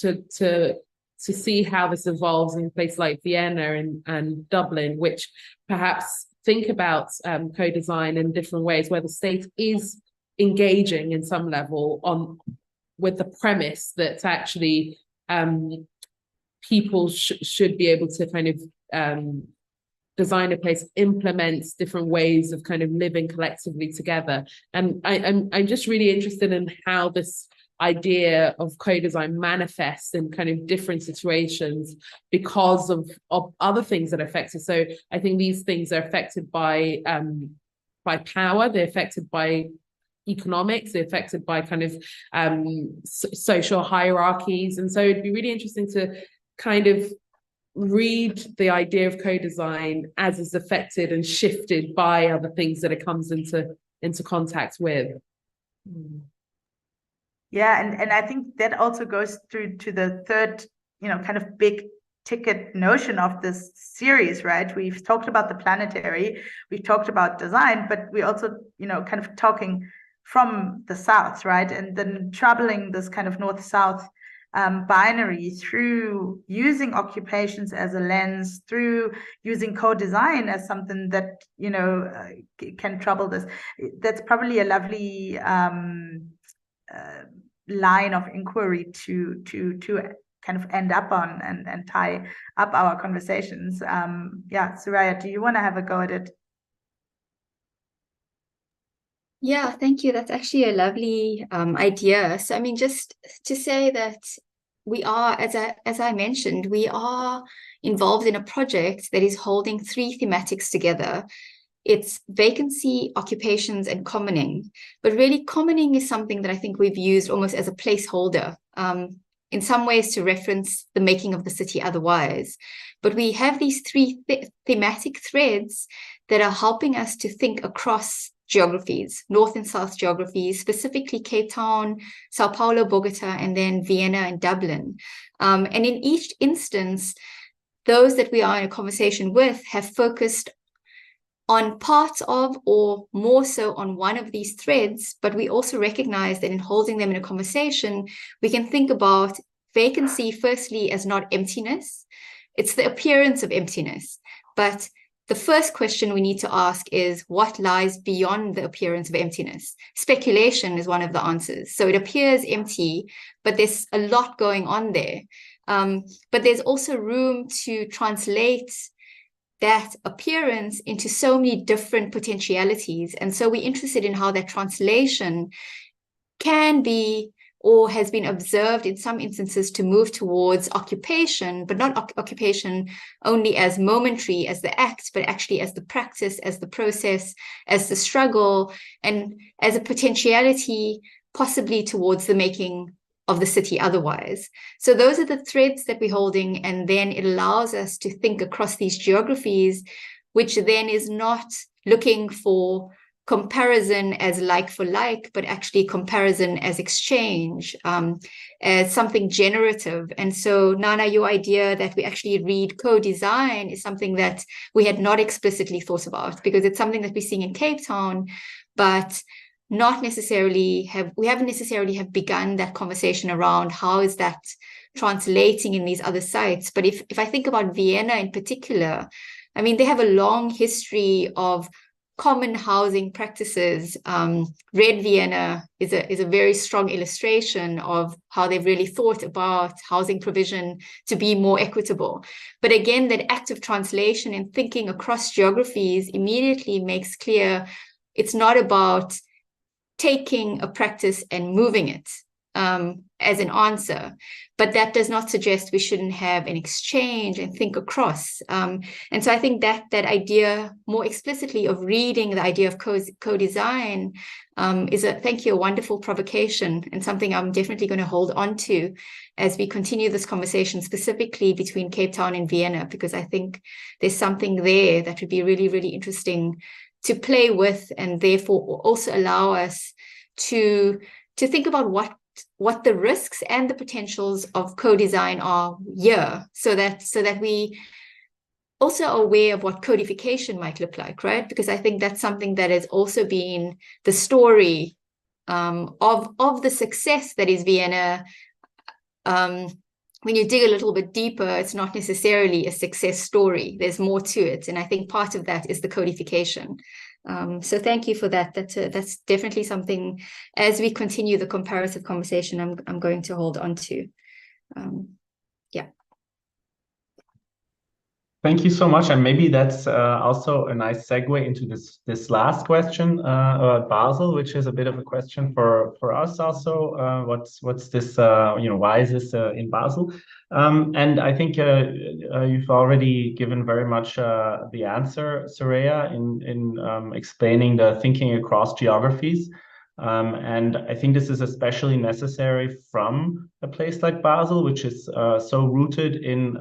to see how this evolves in places like Vienna and Dublin, which perhaps think about co-design in different ways, where the state is engaging in some level with the premise that actually people should be able to kind of design a place, implements different ways of kind of living collectively together. And I'm just really interested in how this idea of co-design manifests in kind of different situations because of other things that are affected. So I think these things are affected by power, they're affected by economics, they're affected by kind of social hierarchies. And so it'd be really interesting to kind of read the idea of co-design as is affected and shifted by other things that it comes into contact with. Yeah, and I think that also goes through to the third, kind of big ticket notion of this series, right? We've talked about the Planetary, we've talked about design, but we also, kind of talking from the South, right? And then traveling this kind of North-South binary through using occupations as a lens, through using co-design as something that, can trouble this. That's probably a lovely line of inquiry to kind of end up on and tie up our conversations. Soraya, do you want to have a go at it? Yeah, thank you. That's actually a lovely idea. So, I mean, just to say that we are, as I mentioned, we are involved in a project that is holding three thematics together. It's vacancy, occupations, and commoning. But really, commoning is something that I think we've used almost as a placeholder, in some ways to reference the making of the city otherwise. But we have these three thematic threads that are helping us to think across geographies, North and South geographies, specifically Cape Town, Sao Paulo, Bogota, and then Vienna and Dublin. And in each instance, those that we are in a conversation with have focused on parts of, or more so on one of these threads, but we also recognize that in holding them in a conversation, we can think about vacancy firstly as not emptiness. It's the appearance of emptiness. But the first question we need to ask is, what lies beyond the appearance of emptiness? Speculation is one of the answers. So it appears empty, but there's a lot going on there. But there's also room to translate that appearance into so many different potentialities. And so we're interested in how that translation can be or has been observed in some instances to move towards occupation, but not occupation only as momentary, as the act, but actually as the practice, as the process, as the struggle, and as a potentiality possibly towards the making of the city otherwise. So those are the threads that we're holding, and then it allows us to think across these geographies, which then is not looking for comparison as like for like, but actually comparison as exchange, as something generative. And so, Nana, your idea that we actually read co-design is something that we had not explicitly thought about, because it's something that we're seeing in Cape Town, but not necessarily we haven't necessarily have begun that conversation around how is that translating in these other sites. But if I think about Vienna in particular, I mean, they have a long history of common housing practices. Red Vienna is a very strong illustration of how they've really thought about housing provision to be more equitable. But again, that active translation and thinking across geographies immediately makes clear it's not about taking a practice and moving it as an answer, but that does not suggest we shouldn't have an exchange and think across. And so I think that idea more explicitly of reading the idea of co-design is a wonderful provocation, and something I'm definitely going to hold on to as we continue this conversation, specifically between Cape Town and Vienna, because I think there's something there that would be really, really interesting to play with, and therefore also allow us to think about what the risks and the potentials of co-design are here, so that we also are aware of what codification might look like, right? Because I think that's something that has also been the story of the success that is Vienna. When you dig a little bit deeper, it's not necessarily a success story. There's more to it. And I think part of that is the codification. So thank you for that. That's definitely something, as we continue the comparative conversation, I'm going to hold on to. Yeah. Thank you so much, and maybe that's also a nice segue into this last question about Basel, which is a bit of a question for us also. What's this? Why is this in Basel? And I think you've already given very much the answer, Soraya, in explaining the thinking across geographies. And I think this is especially necessary from a place like Basel, which is so rooted in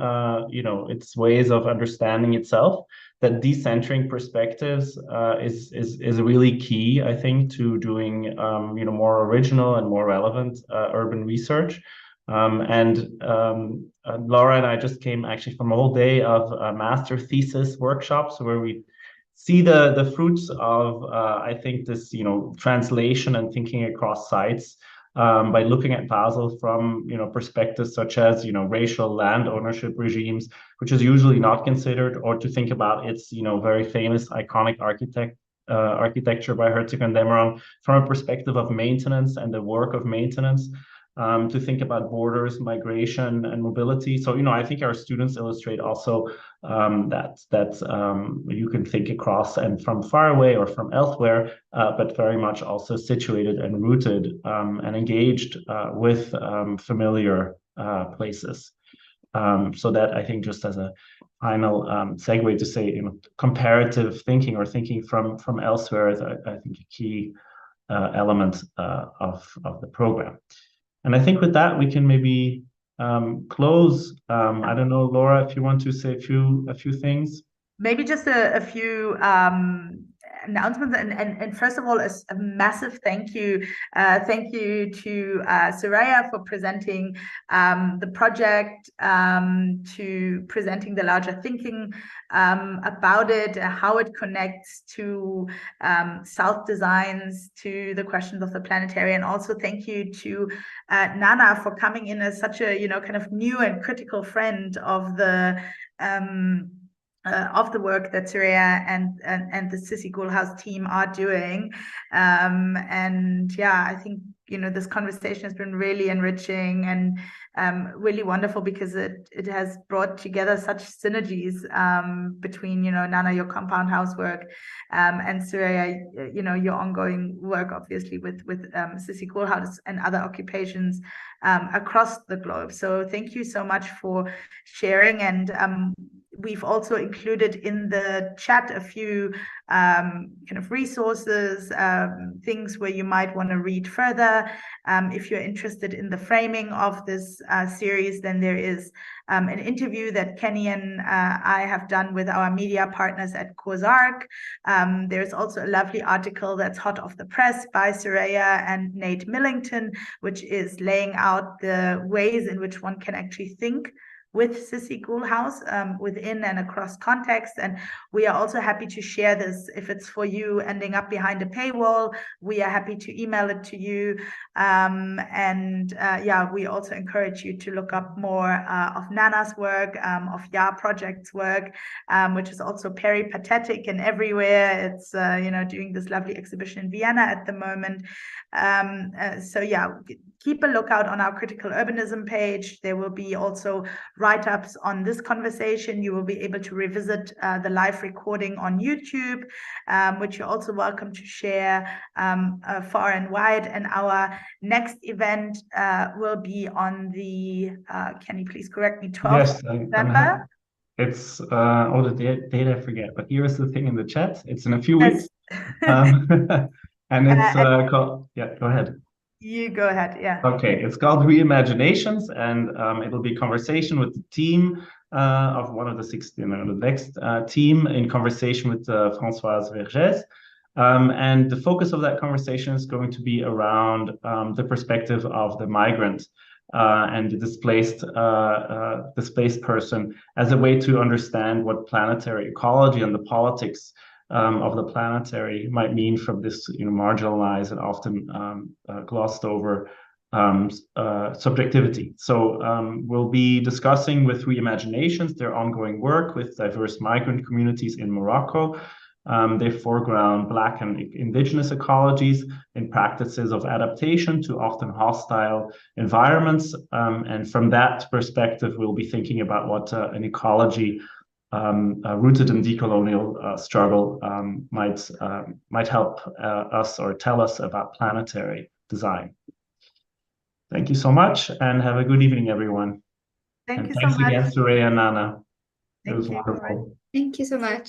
its ways of understanding itself, that decentering perspectives is really key, I think, to doing more original and more relevant urban research. Laura and I just came actually from a whole day of master thesis workshops where we see the fruits of I think this translation and thinking across sites by looking at Basel from perspectives such as racial land ownership regimes, which is usually not considered, or to think about its very famous iconic architecture by Herzog and de Meuron from a perspective of maintenance and the work of maintenance. To think about borders, migration, and mobility. So, I think our students illustrate also that you can think across and from far away or from elsewhere, but very much also situated and rooted and engaged with familiar places. So that, I think, just as a final segue to say, comparative thinking or thinking from elsewhere is, I think, a key element of the program. And I think with that, we can maybe close. I don't know, Laura, if you want to say a few things. Maybe just a few announcements, and first of all, a massive thank you to Soraya for presenting the project, to presenting the larger thinking about it, how it connects to South designs, to the questions of the planetary, and also thank you to Nana for coming in as such a kind of new and critical friend of the work that Soraya and the Sissy Koolhaas team are doing. And yeah, I think this conversation has been really enriching and really wonderful, because it has brought together such synergies between Nana, your compound house work, and Soraya, your ongoing work, obviously, with Sissy Koolhaas and other occupations across the globe. So thank you so much for sharing, and we've also included in the chat a few kind of resources, things where you might want to read further. If you're interested in the framing of this series, then there is an interview that Kenny and I have done with our media partners at CauseArc. There's also a lovely article that's hot off the press by Soraya and Nate Millington, which is laying out the ways in which one can actually think with Sissy Goolhouse within and across context. And we are also happy to share this if it's for you ending up behind a paywall. We are happy to email it to you. Yeah, we also encourage you to look up more of Nana's work, of Ya Project's work, which is also peripatetic and everywhere. It's doing this lovely exhibition in Vienna at the moment. So yeah, keep a lookout on our critical urbanism page. There will be also write-ups on this conversation. You will be able to revisit the live recording on YouTube, which you're also welcome to share far and wide. And our next event will be on the, can you please correct me, 12th of November? It's, the date I forget, but here's the thing in the chat. It's in a few weeks. And it's called, yeah, go ahead. You go ahead, yeah. Okay, it's called Reimaginations, and it'll be conversation with the team of one of the 16, the next team in conversation with Françoise Vergès. And the focus of that conversation is going to be around the perspective of the migrant and the displaced person as a way to understand what planetary ecology and the politics of the planetary might mean from this marginalized and often glossed over subjectivity. So we'll be discussing with Reimaginations their ongoing work with diverse migrant communities in Morocco. They foreground Black and Indigenous ecologies in practices of adaptation to often hostile environments. And from that perspective, we'll be thinking about what an ecology rooted in decolonial struggle might help us or tell us about planetary design. Thank you so much, and have a good evening, everyone. Thank you thanks so much. again, Soraya and Nana. It was Thank you. wonderful. Thank you so much.